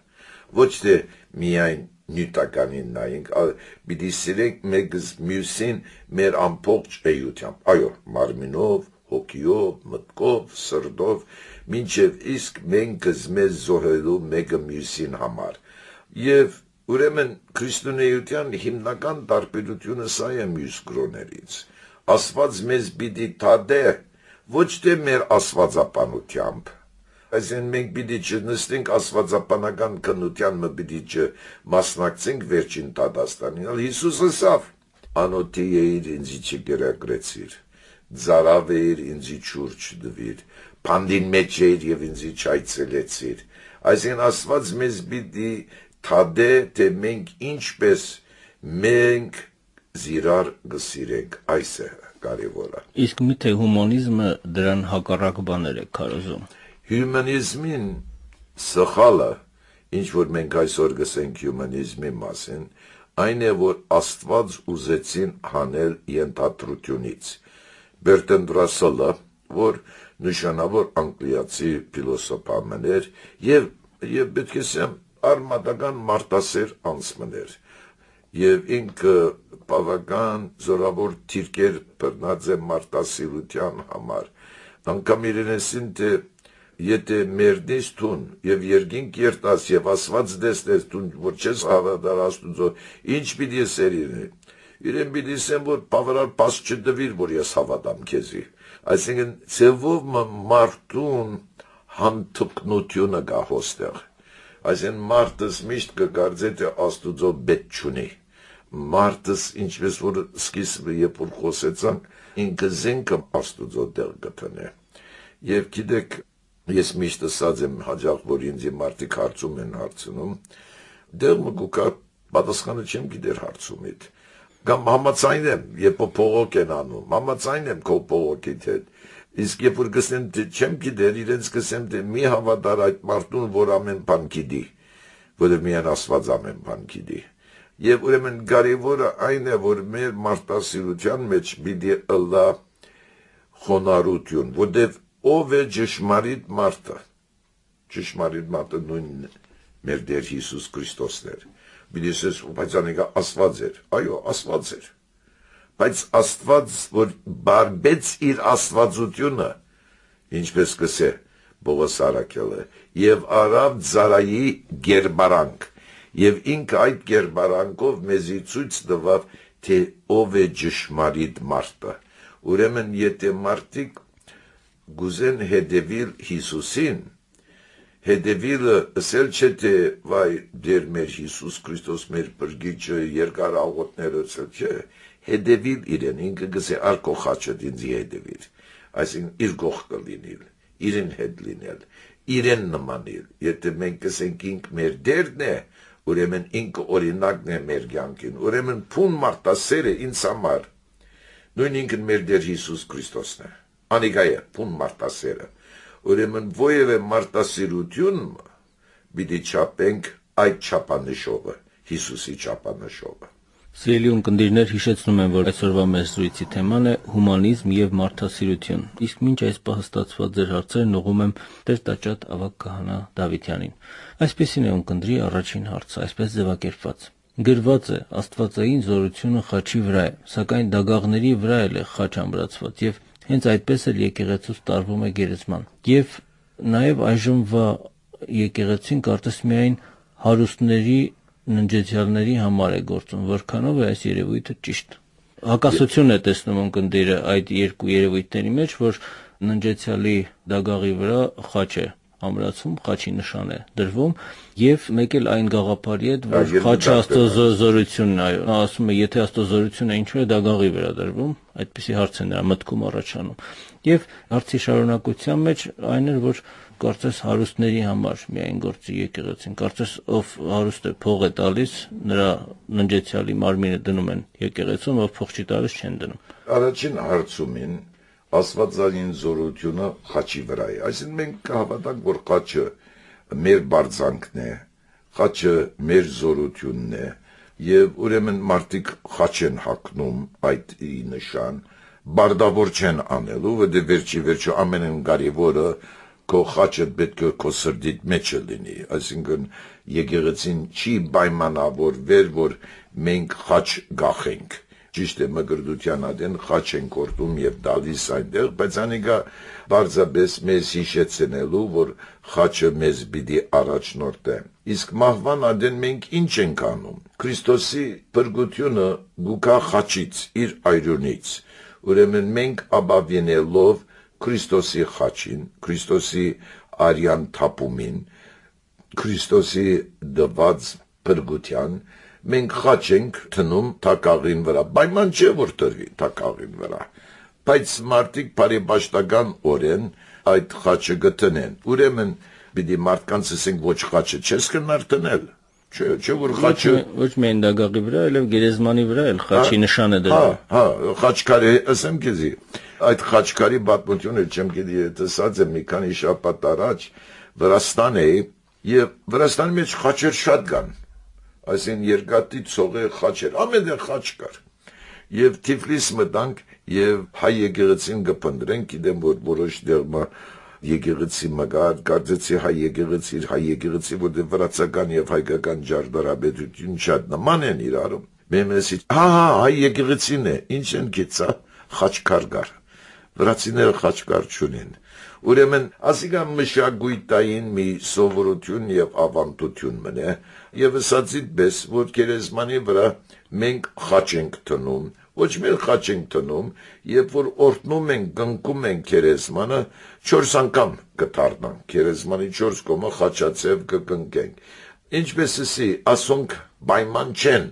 ոչ թե միայն նյութականին նայենք, պիտի սիրենք մեկս մյուսին մեր ամբողջ էությամբ, այո, մարմինով, հոգիով, մտքով, սրտով, մինչև իսկ մենք մեզ զոհելու մեկը մյուսին համար, եւ ուրեմն քրիստոնեության հիմնական տարբերությունը սա է մյուս գրոներից, Աստված մեզ պիտի թադե, ոչ թե մեր աստվածապանությամբ, այսինքն մենք պիտի չնստենք աստվածապանական քննության մը պիտի չմասնակցենք վերջին դատաստանին, այլ Հիսուսը ասավ. անոթի էիր ինձի չգերակրեցիր, ծարավ էիր ինձի չուրջ դվիր, փանդին մեջ էիր եւ ինձի չայցելեցիր, այսինքն Աստված մեզ պիտի թադե, թե մենք ինչպես մենք զիրար գսիրենք, այս է կարևորը։ Իսկ միթե հումանիզմը դրան հակառակ բաներ է քարոզում։ Հյումանիզմին սխալը, ինչ որ մենք այսօր գսենք հյումանիզմի մասին, այն է, որ Աստված ուզեցին հանել ենթադրությունից։ Բերտրանդ Ռասելը, որ նշանավոր անգլիացի փիլոսոփան էր, եւ պետք է ասեմ արմատական մարտասեր անձն էր, եւ ինքը բավական զորավոր թիրքեր բռնած է մարտասիրության համար, անգամ իրենեսին թե եթե մերդես տուն եւ երկինք երտաս եւ ասված դեսնես տուն, որ չես հավատար Աստուծո, ինչ պիտի ասեր իրեն պիտի ասեմ, որ բավարար պաս չդվիր, որ ես հավատամ քեզի, այսինքն ծևով մարդուն հանդգնությունը գա հոստեղ, այսինքն մարդս միշտ կգարձե թե Աստուծո բետ չունի, մարդս ինչպես որ սկիզբը երբ որ խոսեցանք, ինքը զենքը Աստուծո դեր գտնե, եւ գիտեք ես միշտ ասած եմ հաջող, որ ինձ մարդիկ հարցում են հարցնում, դեր մգուկա պատասխանը չեմ գիտեր հարցումիդ, կամ համաձայն եմ, երբ փողոք են անում, համաձայն եմ քո փողոքիդ հետ, իսկ երբ որ գսեն թե չեմ գիտեր, իրենց գսեմ թե մի հավատար այդ մարդուն, որ ամեն բան գիտի, որը միայն Աստված ամեն բան գիտի, եւ ուրեմն կարևորը այն է, որ մեր մարտասիրության մեջ պիտի ըլլա խոնարհություն, որտեւ ով է ճշմարիտ մարդը, ճշմարիտ մարդը նույնն մեր Տեր Հիսուս Քրիստոսն էր, պիտի ասես, բայց անիկա Աստված էր, այո, Աստված էր, բայց Աստված, որ բարբեց իր աստվածությունը, ինչպես կսե Պողոս առաքյալը, եւ արավ ծարայի գերբարանք, եւ ինքը այդ գերբարանքով մեզի ցույց տվավ, թե ով է ճշմարիտ մարդը, ուրեմն եթե մարդիկ գուզեն հետևիլ Հիսուսին, հետևիլը ասել չէ թե վայ դեր մեր Հիսուս Քրիստոս մեր բրգիչը երկար աղոթները ասել չէ, հետևիլ իրեն, ինքը գսե արկո խաչը ինձի հետևիլ, այսինքն իր գողքը լինիլ, իրեն հետ լինել, իրեն նմանիլ, եթե մենք ասենք ինք մեր դերն է, ուրեմն ինքը օրինակն է մեր կյանքին, ուրեմն փուն մարտասերը ինձ համար, նույն ինքն մեր Տեր Հիսուս Քրիստոսն է, անիկա է փուն մարտասերը, ուրեմն ովևէ մարտասիրություն պիտի չափենք այդ չափանշովը, Հիսուսի չափանշովը, Սիրելի ունկնդիրներ, հիշեցնում եմ, որ այսօրվա մեր զրույցի թեման է հումանիզմ եւ մարդասիրություն։ Իսկ մինչ այս պահը ստացված ձեր հարցերն ուղղում եմ Տեր Տաճատ Ավագ Քահանա Դավիթյանին։ Այսպեսին է ունկնդրի առաջին հարցը, այսպես ձևակերպված. Գրված է. Աստվածային զորությունը խաչի վրա է, սակայն դագաղների վրա էլ է խաչ ամրացված եւ հենց այդպես էլ եկեղեցուց տարվում է գերեզման։ Եվ նաեւ այժմվա եկեղեցին կարծես միայն հարուստների ննջեցյալների համար է գործում, որքանով է այս երևույթը ճիշտ։ Հակասություն է տեսնում ունկնդիրը այդ երկու երևույթների մեջ, որ ննջեցյալի դագաղի վրա խաչ է ամրացում, խաչի նշան է դրվում, եւ մեկ էլ այն գաղափարի հետ, որ խաչը Աստծո զորությունն է, ասում է, եթե Աստծո զորությունը ինչու է դագաղի վրա դրվում, այդպիսի հարց է նրա մտքում առաջանում։ Եվ հարցի շարունակության մեջ այն էր, որ կարծես հարուստների համար միայն գործի եկեղեցին, կարծես ով հարուստ է փող է տալիս, նրա ննջեցյալի մարմինը դնում են եկեղեցում, ով փող չի տալիս չեն դնում։ Առաջին հարցումին աստվածային զորությունը խաչի վրա է։ Այսինքն մենք կհավատանք, որ խաչը մեր բարձանքն է, խաչը մեր զորությունն է, եւ ուրեմն մարդիկ խաչ են հագնում այդ նշան, բարդավոր չեն անելու, որտեղ վերջի ամենն կարևորը քո խաչը պետք է քո սրտիդ մեջ լինի, այսինքն եկեղեցին չի պայմանավորվել, որ մենք խաչ գախենք։ Ճիշտ է, մկրտության ադեն խաչ են կորտում եւ դալիս այնտեղ, բայց անիկա բարձրապես մեզ հիշեցնելու, որ խաչը մեզ պիտի առաջնորդե։ Իսկ մահվան ադեն մենք ինչ ենք անում։ Քրիստոսի փրկությունը գուկա խաչից, իր այրունից։ Ուրեմն մենք ապավինելով Քրիստոսի խաչին, Քրիստոսի արյան թափումին, Քրիստոսի դված փրկության, մենք խաչ ենք թնում թակաղին վրա, պայման չէ որ տրվի թակաղին վրա, բայց մարդիկ բարեպաշտական օրեն այդ խաչը գտնեն, ուրեմն պիտի մարդկանց ասենք ոչ խաչը չես կնար տնել, չէ որ խաչը ոչ միայն դագաղի վրա, այլև գերեզմանի վրա էլ խաչի նշան է դրվում։ Հա, խաչքարի, ասեմ քեզի, այդ խաչքարի պատմությունը չեմ գիտի, տեսած եմ մի քանի շաբաթ առաջ Վրաստան էի եւ Վրաստանի մեջ խաչեր շատ կան, այսինքն երկաթի ցողե խաչեր, ամենտեղ խաչ կար։ Եվ Թիֆլիս մտանք եւ հայ եկեղեցին կփնտրենք, գիտեմ որ որոշ դերմա եկեղեցի մգար, կարծեցի հայ եկեղեցի, որտեղ վրացական եւ հայկական ջարդարաբերություն շատ նման են իրար։ Մեմեսի, հայ եկեղեցին է, ինչ են գեցա խաչքար կար։ Վրացիները խաչքար չունեն։ Ուրեմն ասիկա մշակույթային մի սովորություն եւ ավանդություն մնե եւ ասածիդ պես որ գերեզմանի վրա մենք խաչ ենք տնում, ոչ միայն խաչ ենք տնում, երբ որ օրհնում ենք, կնքում ենք գերեզմանը 4 անգամ կդառնան, գերեզմանի 4 կողմը խաչացև կկնկենք։ Ինչպես ասի, ասոնք պայման չեն,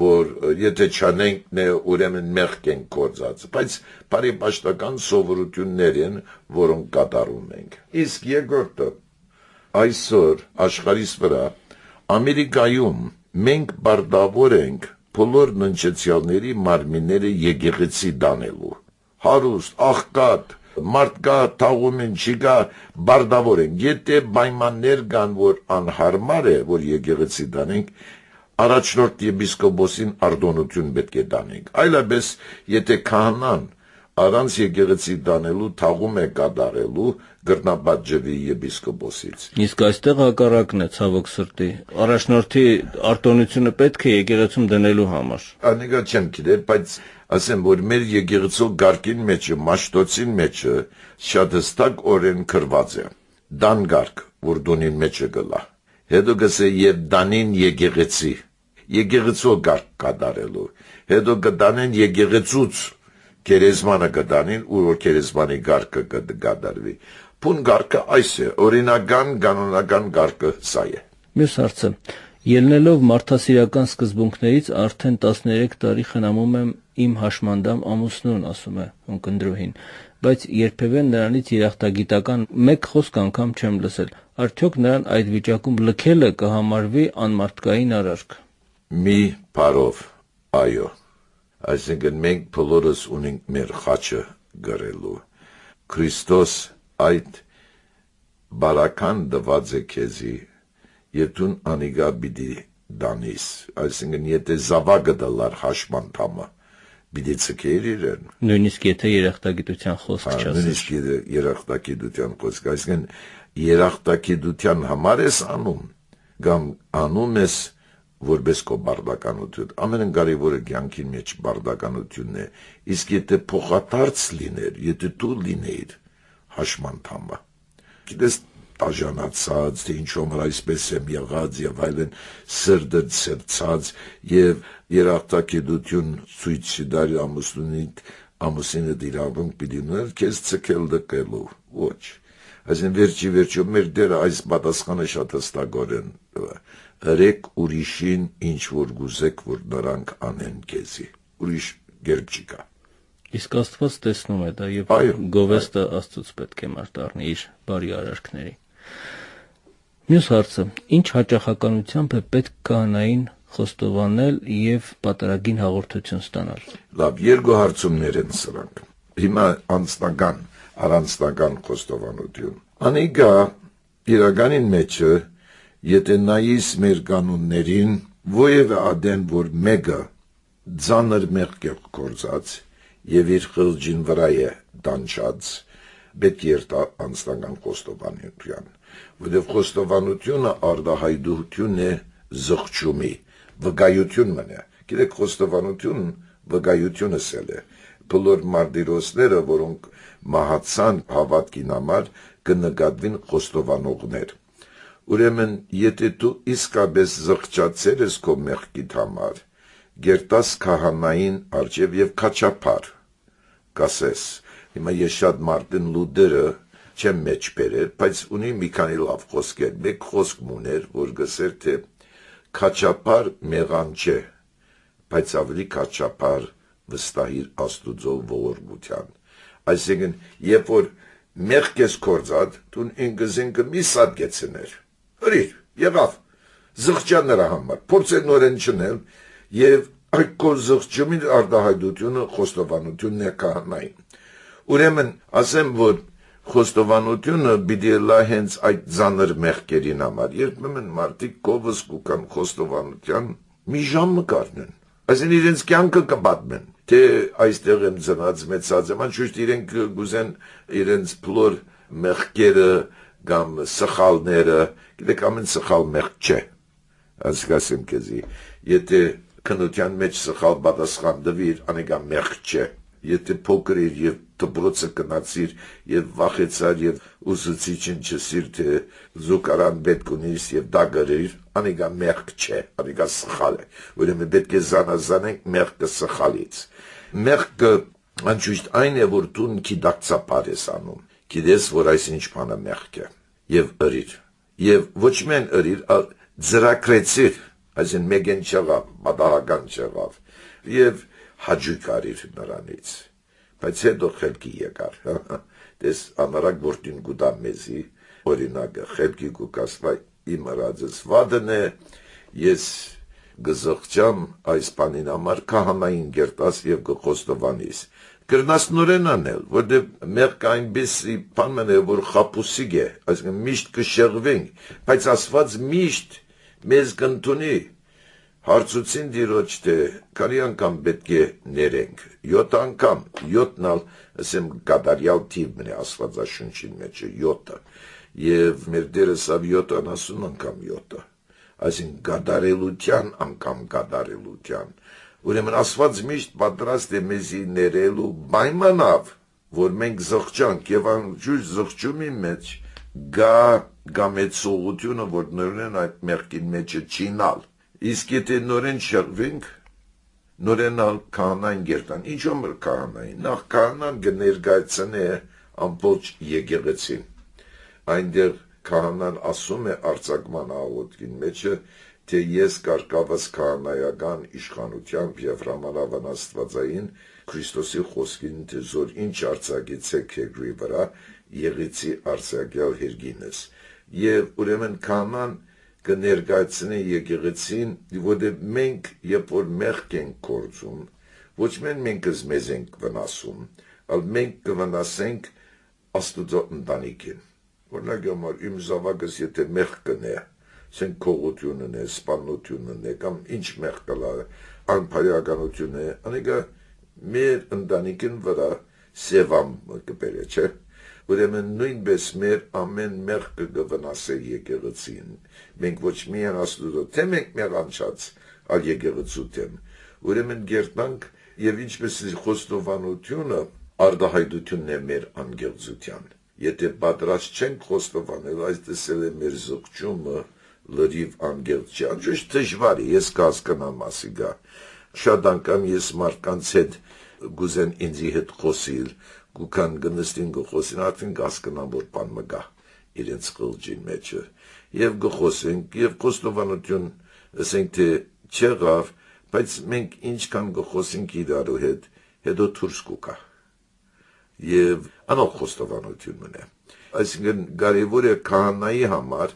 որ եթե չանենք ուրեմն մեղք ենք գործած, բայց բարեպաշտական սովորություններ են, որոնք կատարում ենք։ Իսկ երկրորդը, այսօր աշխարհիս վրա Ամերիկայում մենք բարդավոր ենք բոլոր ննջեցյալների մարմինները եկեղեցի դանելու։ Հարուստ, աղքատ, մարդկա թաղում են չկա, բարդավոր են։ Եթե պայմաններ կան, որ անհարմար է, որ եկեղեցի դանենք, առաջնորդ եպիսկոպոսին արտոնություն պետք է տանենք։ Այլապես եթե քահանան առանց եկեղեցի տանելու թաղում է կատարելու գրնապատժվի եպիսկոպոսից։ Իսկ այստեղ հակառակն է ցավոք սրտի։ Առաջնորդի արտոնությունը պետք է եկեղեցում դնելու համար։ Անիկա չեմ գիտեր, բայց ասեմ որ մեր եկեղեցու գարկին մեջը, մաշտոցին մեջը շատ հստակ օրեն գրված է։ Դան գարկ, որ դոնին մեջը գլա։ Հետո գսե եւ դանին եկեղեցի, եկեղեցու գարկ կատարելու, հետո կդանեն եկեղեցուց գերեզմանը կդանին, որ գերեզմանի գարկը կդարվի, փուն գարկը այս է, օրինական կանոնական գարկը սա է։ Մյուս հարցը, ելնելով մարդասիրական սկզբունքներից արդեն 13 տարի խնամում եմ իմ հաշմանդամ ամուսնուն, ասում է ունկնդրուհին, բայց երբևէ նրանից երախտագիտական մեկ խոսք անգամ չեմ լսել, արդյոք նրան այդ վիճակում լքելը կհամարվի անմարդկային արարք։ Մի բարով, այո, այսինքն մենք բոլորս ունենք մեր խաչը գրելու, Քրիստոս այդ բարական դված է քեզի, եւ դու անիգա պիտի դանիս, այսինքն եթե զավակը դալար հաշման թամը, պիտի ցկեր իրեն։ Նույնիսկ եթե երախտագիտության խոսք չասես։ Նույնիսկ երախտագիտության խոսք, այսինքն երախտագիտության համար ես անում, կամ անում ես որպես քո բարդականություն։ Ամենակարևորը կյանքի մեջ բարդականությունն է, իսկ եթե փոխադարձ լիներ, եթե դու լինեիր հաշման թամը, գիտես տաժանացած, թե ինչու համար այսպես եմ եղած եւ այլն, սրտը ցերծած եւ երախտագիտություն ցույց չտար ամուսինը դիրավunk պիտի ուներ քեզ ցկել դկելու, ոչ։ Այսինքն վերջի մեր դերը այս պատասխանը շատ հստակորեն հրեք ուրիշին ինչ որ գուզեք, որ նրանք անեն քեզի, ուրիշ գերբ չի կա։ Իսկ Աստված տեսնում է դա եւ գովեստը Աստծուց պետք է մարտառնի իր բարի արարքների։ Մյուս հարցը, ինչ հաճախականությամբ է պետք կանային խոստովանել եւ պատարագին հաղորդություն ստանալ։ Լավ, երկու հարցումներ են սրանք։ Հիմա առանձնական խոստովանություն։ Անիկա իրականին մեջը եթե նայիս մեր կանոններին, ովևէ ադեն, որ մեկը ձանր մեղք է կործած եւ իր խղճին վրա է դանչած, պետք է անձնական խոստովանություն, որովհետեւ խոստովանությունը արտահայտություն է զղջումի, վկայություն մնա։ Գիտեք, խոստովանություն վկայությունը սել է։ Բոլոր մարտիրոսները, որոնք մահացան հավատքին համար, կնկատվին խոստովանողներ։ Ուրեմն, եթե դու իսկապես զղջացել ես քո մեղքիդ համար, գերտաս քահանային արջև եւ քաչափար, կասես, հիմա ես շատ մարդին լուդերը չեմ մեջ բերել, բայց ունի մի քանի լավ խոսքեր, մեկ խոսք ուներ, որ գսեր թե քաչափար մեղան չէ, բայց ավելի քաչափար վստահիր Աստուծո ողորմության։ Այսինքն, երբ որ մեղք ես կործած, դու ինքզինքը մի սատկեցներ։ Հրիր, եղավ, զղջա նրա համար, փորձեր նորեն չնել եւ այդ քո զղջումի արտահայտությունը խոստովանությունն է քահանային։ Ուրեմն, ասեմ, որ խոստովանությունը պիտի լա հենց այդ ծանր մեղքերին համար։ Երբեմն մարդիկ կովս կուքան խոստովանության մի ժամ կառնեն։ Այսինքն իրենց կյանքը կպատմեն, թե այստեղ եմ ծնած մեծած եմ, անշուշտ իրենք գուզեն իրենց բոլոր մեղքերը կամ սխալները, գիտեք, ամեն սխալ մեղք չէ։ Ասկասեմ քեզի, եթե քնության մեջ սխալ պատասխան դվիր, անիկա մեղք չէ։ Եթե փոքր էր եւ դպրոցը գնացիր եւ վախեցար եւ ուսուցիչին չսիր թե զուգարան պետք ունիս եւ դա գրիր, անիկա մեղք չէ, անիկա սխալ է։ Ուրեմն պետք է զանազանենք մեղքը սխալից։ Մեղքը անշուշտ այն է, որ դու գիտակցաբար ես անում։ Գիտես, որ այսինչ բանը մեղք է եւ ըրիր։ Եվ ոչ միայն ըրիր, այլ ծրակրեցիր, այսինքն մեկեն չեղավ, մատահական չեղավ եւ հաջիկ արիր նրանից, բայց հետո խելքի եկար, դես անարակ որտին գուտա մեզի, օրինակը խելքի գուկասվա իմ հրածս վադն է, ես գզղջամ այս պանին համար քահանային գերտաս եւ գխոստովանիս, կրնաս նորեն անել, որտեղ մեղք այնպիսի բան մնա, որ խապուսիկ է, այսինքն միշտ կշեղվենք, բայց Աստված միշտ մեզ կընդունի։ Հարցուցին դիրոջ թե քանի անգամ պետք է ներենք 7 անգամ 7-նալ ասեմ կատարյալ թիվ մնա Աստվածաշունչին մեջ 7-ը եւ մեր դերը սավ 70 անգամ 7-ը այսինքն կատարելության անգամ կատարելության ուրեմն Աստված միշտ պատրաստ է մեզի ներելու պայմանով որ մենք զղջանք եւ անջույր զղջումի մեջ գա մեծությունը որ նորեն այդ մեղքին մեջ չինալ Իսկ եթե նորեն շեղվենք, նորեն քահանային գերտան, ինչ օմր քահանային, նախ քահանան կներկայացնի ամբողջ եկեղեցին, այնտեղ քահանան ասում է արձակման աղոթքին մեջը, թե ես կարգավաց քահանայական իշխանությամբ եւ հրամանավան Աստվածային Քրիստոսի խոսքին թե զոր ինչ արձակեցեք երկրի վրա, եղեցի արձակյալ հերգինս, եւ ուրեմն քահանան կներկայացնի եկեղեցին, որտեղ մենք երբ որ մեղք ենք կործում, ոչ միայն մենք մեզ ենք վնասում, այլ մենք կվնասենք Աստծո ընտանիքին։ Օրինակ իմ զավակս եթե մեղք կնե, ասենք քողությունն է, սպանությունն է կամ ինչ մեղքալա անփարիականություն է, անիկա մեր ընտանիքին վրա սևամ կբերե, չէ։ Ուրեմն նույնպես մեր ամեն մեղքը կվնասե եկեղեցին։ Մենք ոչ միայն Աստծո թե մենք մեղանչած, այլ եկեղեցու թեմ։ Ուրեմն գերտանք եւ ինչպես խոստովանությունը արդահայտությունն է մեր անգեղծության։ Եթե պատրաստ չենք խոստովանել, այս տեսել է մեր զղջումը լրիվ անգեղծ չի։ Անշուշտ դժվար է, ես կհասկանամ ասիգա։ Շատ անգամ ես մարդկանց հետ գուզեն ինձի հետ խոսիլ, գուքան գնստին գխոսին, արդեն կհասկանամ, որ բան մը գա իրենց խղճի մեջը։ Եվ գխոսենք, եւ խոստովանություն, ասենք թե չեղավ, բայց մենք ինչքան գխոսենք իրարու հետ, հետո դուրս կուկա։ Եվ անող խոստովանություն մնա։ Այսինքն կարևոր է քահանայի համար,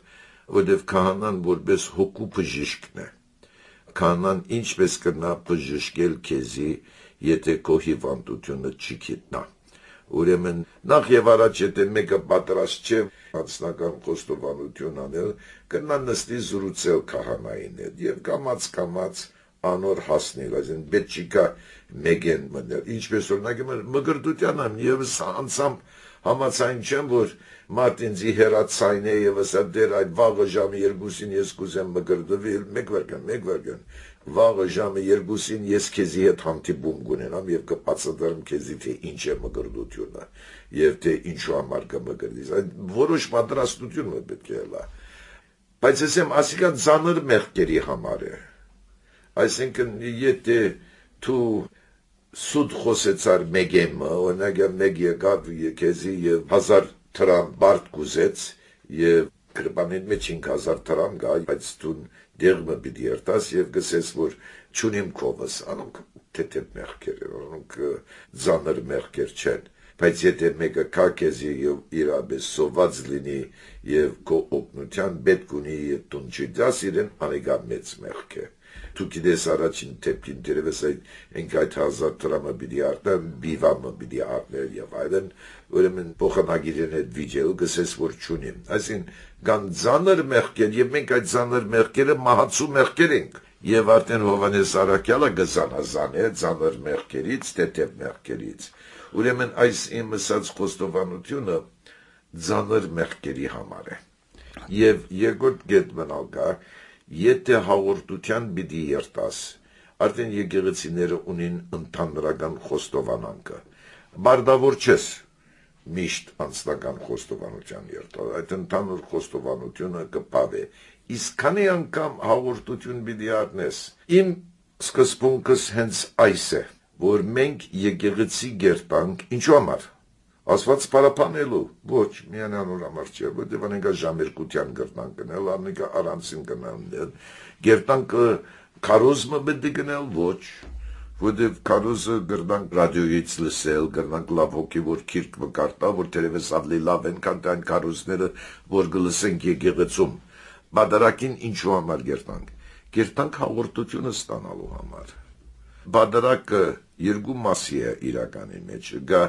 որտեղ քահանան որպես հոգու բժիշկն է։ Քահանան ինչպես կնա բժշկել քեզի, եթե քո հիվանդությունը չի գիտնա։ Ուրեմն նախ եւ առաջ եթե մեկը պատրաստ չէ անձնական խոստովանություն անել, կնա նստի զրուցել քահանային հետ եւ կամաց անոր հասնել, այսինքն բեչիկա մեգեն մնել։ Ինչպես օրինակ մգրտության եւ անցամ համացայն չեմ, որ Մարտինզի հերացայն է եւ ասա դեր այդ վաղը ժամը 2-ին ես կուզեմ մգրտվել, մեկ վարքան, վաղը ժամը 2-ին ես քեզի հետ հանդիպում կունենամ եւ կբացատրեմ քեզի թե ինչ է մգրտությունը եւ թե ինչու համար կմգրտես։ Այդ որոշ պատրաստություն պետք է լա։ Բայց ասեմ, ասիկա ծանր մեղքերի համար է։ Այսինքն եթե դու սուտ խոսեցար մեգեմը, օրինակ մեկ եկավ քեզի եւ 1000 դրամ բարդ կուզեց եւ գրբանին մեջ 5000 դրամ գա, բայց դու դերմը պիտի երտաս եւ գսես որ ճունիմ կովս, անոնք թեթև մեղքեր են, անոնք ծանր մեղքեր չեն, բայց եթե մեկը կա քեզի եւ իրապես սոված լինի եւ քո օգնության պետք ունի եւ դու չդաս իրեն անեգա մեծ մեղք է։ Դու գիտես առաջին դեպքին դերևս այդ 1000 դրամը պիտի արտան, բիվամը պիտի արտներ եւ այլն, ուրեմն փոխանակիրեն այդ վիճել գսես որ ճունիմ։ Այսինքն կան ծանր մեղքեր եւ մենք այդ ծանր մեղքերը մահացու մեղքեր ենք եւ արդեն Հովանես Արաքյալը գզանազան է ծանր մեղքերից, թեթև մեղքերից։ Ուրեմն այս իմ ասած խոստովանությունը ծանր մեղքերի համար է։ Եվ երկրորդ կետ մնալ կա, եթե հաղորդության պիտի երտաս, արդեն եկեղեցիները ունին ընդհանրական խոստովանանքը։ Բարդավոր չես միշտ անձնական խոստովանության երտալ, այդ ընդհանուր խոստովանությունը կպավ է։ Իսկ քանի անգամ հաղորդություն պիտի առնես։ Իմ սկզբունքս հենց այս է, որ մենք եկեղեցի գերտանք ինչու համար։ Ասված պարապանելու, ոչ, միանանոր համար չէ, որտեղ անենք ժամերկության գրնան գնել, անենք առանցին գնալ, գերտանքը քարոզմը պետք է գնել, ոչ, որտեղ քարոզը գրնանք ռադիոյից լսել, գրնանք լավ հոգևոր գիրք մկարտա, որ թերևս ավելի լավ են, քան այն քարոզները, որ գլսենք եկեղեցում։ Բادرակին ինչու համար գերտանք։ Գերտանք հաղորդությունը ստանալու համար։ Բادرակը երկու մասի է իրականի մեջ, գա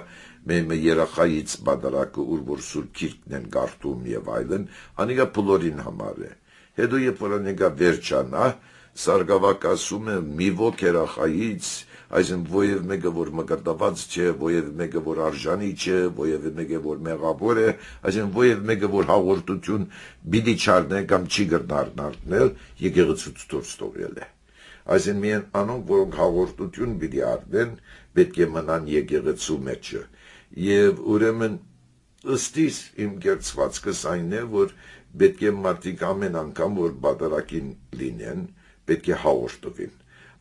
մեմը երախայից բادرակը ուր որ սուրբ գիրքն են գարտում եւ այլն, անիկա փլորին համար է։ Հետո երբ որ անիկա վերջանա, սարգավակ ասում է մի ոք երախայից, այսինքն ովև մեկը որ մկրտված չէ, ովև մեկը որ արժանի չէ, ովև մեկը որ մեղավոր է, այսինքն ովև մեկը որ հաղորդություն պիտի չառնե կամ չի գտնարնել, եկեղեցուց դուրս տողել է։ Այսինքն միայն անոնք որոնք հաղորդություն պիտի առնեն, պետք է մնան եկեղեցու մեջը։ Եվ ուրեմն ըստիս իմ գերծվածքս այն է, որ պետք է մարդիկ ամեն անգամ որ բادرակին լինեն, պետք է հաղորդվին։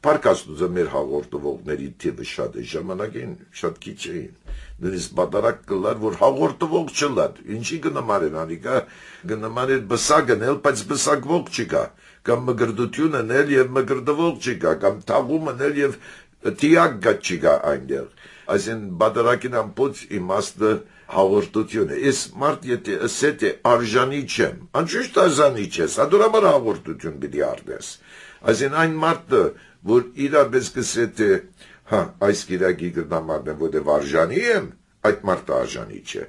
Պարկաստուզը մեր հաղորդվողների թիվը շատ է, ժամանակին շատ քիչ էին։ Նույնիսկ բادرակ կլար, որ հաղորդվող չլար, ինչի կնամարեն անիկա, կնամարեն բսագնել, բայց բսագվող չկա, կամ մգրդություն անել եւ մգրդվող չկա, կամ թաղում անել եւ տիակ գա չկա այնտեղ։ Այսինքն բادرակին ամբողջ իմաստը հաղորդություն է։ Ես մարդ եթե ասետ է արժանի չեմ, անշուշտ արժանի չես, ադուրամար հաղորդություն պիտի առնես։ Այսինքն այն մարդը, որ իրապես կսետ է, հա, այս գիրակի գրնամարն եմ, որտեղ արժանի եմ, այդ մարդը արժանի չէ։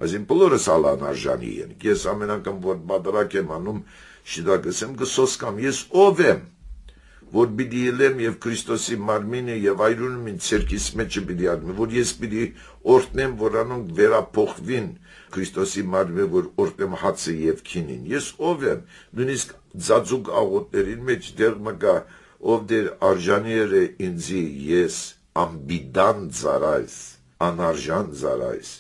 Այսին բոլորս անարժանի են։ Ես ամեն անգամ որ բادرակ եմ անում, շիդակսեմ գսոսկամ, ես ով եմ, որ պիտի ելեմ եւ Քրիստոսի մարմինը եւ այրունը ինձ ցերկիս մեջը պիտի ադմի, որ ես պիտի օրտնեմ, որ անոնք վերափոխվին Քրիստոսի մարմինը, որ օրտնեմ հացը եւ քինին։ Ես ով եմ, նույնիսկ ծածուկ աղոտներին մեջ դեր մգա, ով դեր արժանիեր է ինձի, ես ամբիդան ծարայս, անարժան ծարայս,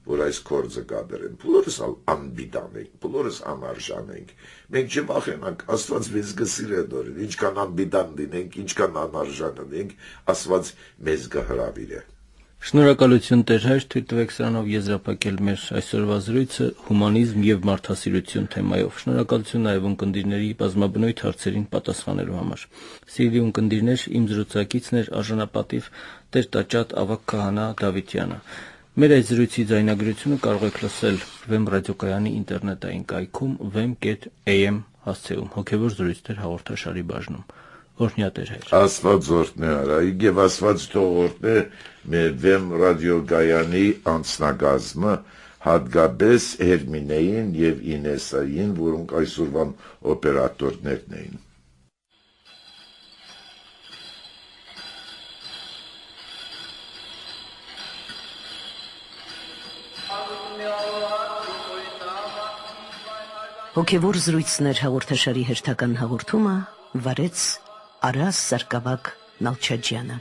որ այս կորձը կադրեն, բոլորս անբիդան ենք, բոլորս անարժան ենք, մենք չվախենանք, Աստված մեզ կսիրե դորին, ինչքան անբիդան լինենք, ինչքան անարժան լինենք, Աստված մեզ կհրավիրե։ Շնորհակալություն Տեր Հայր, թույլ տվեք սրանով եզրափակել մեր այսօրվա զրույցը հումանիզմ եւ մարդասիրություն թեմայով։ Շնորհակալություն նաեւ ունկնդիրների բազմաբնույթ հարցերին պատասխանելու համար։ Սիրելի ունկնդիրներ, իմ զրուցակիցն էր արժանապատիվ Տեր Տաճատ Ավագ քահանա Դավիթյանը։ Մեր այս զրույցի ձայնագրությունը կարող եք լսել Վեմ ռադիոկայանի ինտերնետային կայքում vem.am հասցեում հոգևոր զրույցներ հաղորդաշարի բաժնում։ Օրհնյա Տեր Հայր։ Աստված օրհնե արայիկ եւ Աստված թող օրհնե մեր Վեմ ռադիոկայանի անձնագազմը, հատկապես Հերմինեին եւ Ինեսային, որոնք այսօրվան օպերատորներն էին։ Հոգևոր զրույցներ հաղորդաշարի հերթական հաղորդումը վարեց Արաս Սարգսակ Նալչաջյանը։